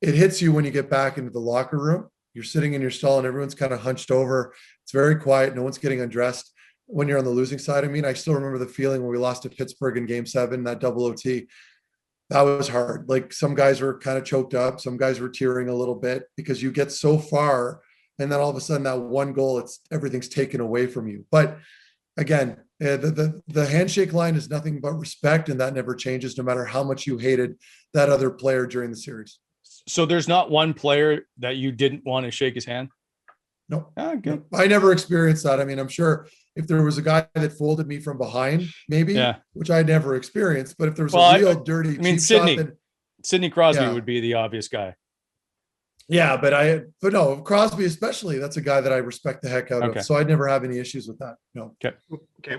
it hits you when you get back into the locker room. You're sitting in your stall and everyone's kind of hunched over. It's very quiet. No one's getting undressed. When you're on the losing side, I still remember the feeling when we lost to Pittsburgh in Game 7, that double OT. That was hard. Like, some guys were kind of choked up. Some guys were tearing a little bit because you get so far and then all of a sudden that one goal, everything's taken away from you. But again, the handshake line is nothing but respect, and that never changes no matter how much you hated that other player during the series. So there's not one player that you didn't want to shake his hand? No. Good. I never experienced that. I'm sure if there was a guy that folded me from behind, maybe, which I never experienced, but if there was a real dirty cheap Sidney, shot, then Sidney Crosby would be the obvious guy. Yeah, but no, Crosby especially, that's a guy that I respect the heck out of. So I'd never have any issues with that. No. Okay.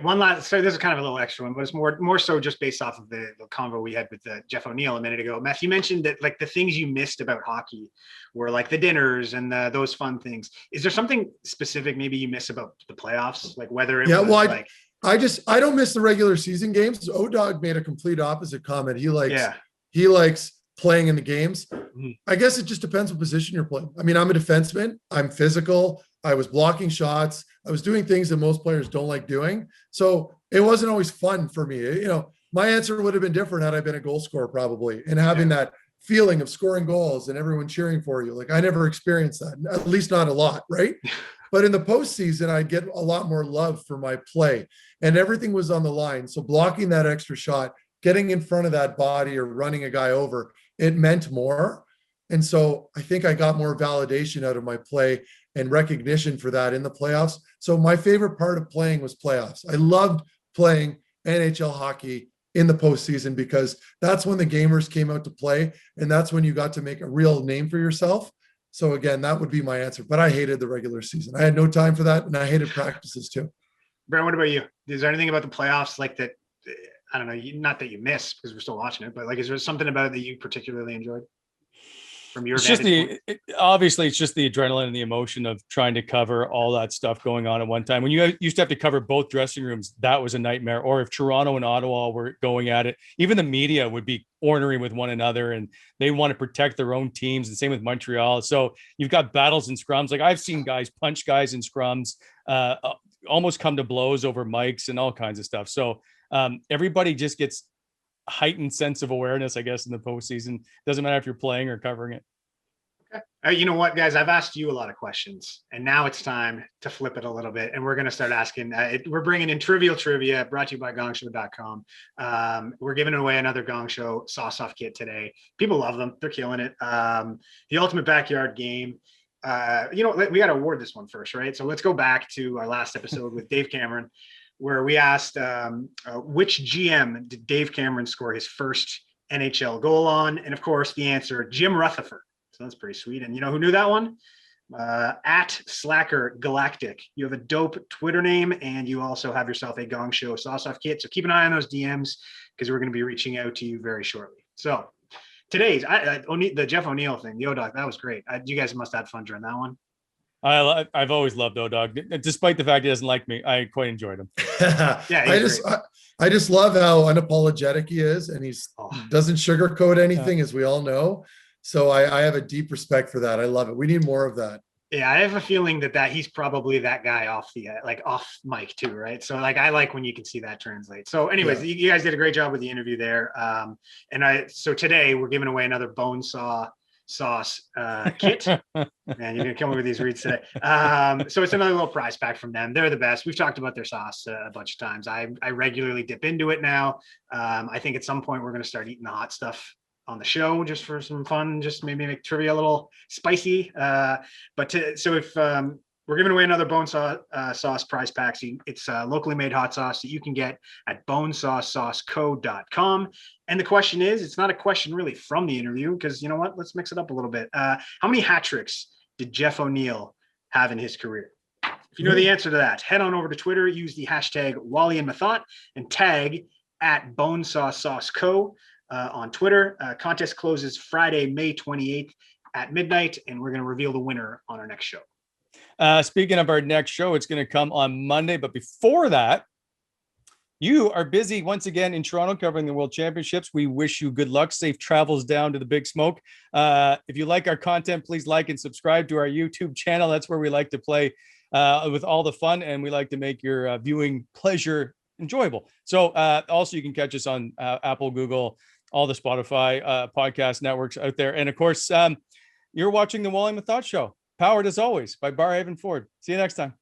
One last, so this is kind of a little extra one, but it's more so just based off of the convo we had with Jeff O'Neill a minute ago. Matt, you mentioned that like the things you missed about hockey were like the dinners and those fun things. Is there something specific maybe you miss about the playoffs? Like whether it was I don't miss the regular season games. O-Dog made a complete opposite comment. He likes playing in the games. I guess it just depends what position you're playing. I'm a defenseman. I'm physical. I was blocking shots. I was doing things that most players don't like doing. So it wasn't always fun for me. My answer would have been different had I been a goal scorer probably, and having that feeling of scoring goals and everyone cheering for you. Like, I never experienced that, at least not a lot. Right. But in the postseason, I get a lot more love for my play, and everything was on the line. So blocking that extra shot, getting in front of that body or running a guy over, it meant more. And so I think I got more validation out of my play and recognition for that in the playoffs. So my favorite part of playing was playoffs. I loved playing NHL hockey in the postseason because that's when the gamers came out to play, and that's when you got to make a real name for yourself. So again, that would be my answer. But I hated the regular season. I had no time for that, and I hated practices too. Brent, what about you? Is there anything about the playoffs like that? I don't know, not that you miss because we're still watching it, but like, is there something about it that you particularly enjoyed from your vantage point? Obviously it's just the adrenaline and the emotion of trying to cover all that stuff going on at one time. When you used to have to cover both dressing rooms, that was a nightmare. Or if Toronto and Ottawa were going at it, even the media would be ornery with one another and they want to protect their own teams. The same with Montreal. So you've got battles and scrums. Like, I've seen guys punch guys in scrums, almost come to blows over mics and all kinds of stuff. So everybody just gets heightened sense of awareness, I guess, in the postseason. Doesn't matter if you're playing or covering it. Okay. You know what, guys? I've asked you a lot of questions, and now it's time to flip it a little bit. And we're going to start asking. We're bringing in trivial trivia, brought to you by gongshow.com. We're giving away another Gong Show sauce-off kit today. People love them. They're killing it. The ultimate backyard game. We got to award this one first, right? So let's go back to our last episode with Dave Cameron, where we asked which GM did Dave Cameron score his first NHL goal on? And of course, the answer, Jim Rutherford. So that's pretty sweet. And you know who knew that one? At Slacker Galactic. You have a dope Twitter name, and you also have yourself a Gong Show sauce-off kit. So keep an eye on those DMs because we're going to be reaching out to you very shortly. So today's the Jeff O'Neill thing, the O-Dog, that was great. You guys must have had fun during that one. I've always loved O-Dog, despite the fact he doesn't like me. I quite enjoyed him. I just love how unapologetic he is, and doesn't sugarcoat anything, as we all know. So I have a deep respect for that. I love it. We need more of that. Yeah, I have a feeling that he's probably that guy off the off mic too, right? So I like when you can see that translate. So anyways, you guys did a great job with the interview there. So today we're giving away another bone saw sauce kit. Man, you're gonna kill me with these reads today. So it's another little prize pack from them. They're the best. We've talked about their sauce a bunch of times. I regularly dip into it now. I think at some point we're gonna start eating the hot stuff on the show just for some fun, just maybe make trivia a little spicy. So if We're giving away another bone sauce prize pack. So it's locally made hot sauce that you can get at bonesaucesauceco.com. And the question is, it's not a question really from the interview, because you know what? Let's mix it up a little bit. How many hat tricks did Jeff O'Neill have in his career? If you know the answer to that, head on over to Twitter, use the hashtag Wally and Methot, and tag at bonesaucesauceco on Twitter. Contest closes Friday, May 28th at midnight, and we're going to reveal the winner on our next show. Speaking of our next show, it's going to come on Monday. But before that, you are busy once again in Toronto covering the World Championships. We wish you good luck. Safe travels down to the Big Smoke. If you like our content, please like and subscribe to our YouTube channel. That's where we like to play with all the fun, and we like to make your viewing pleasure enjoyable. So also you can catch us on Apple, Google, all the Spotify podcast networks out there. And of course, you're watching the Wally and Methot Show, powered as always by Barhaven Ford. See you next time.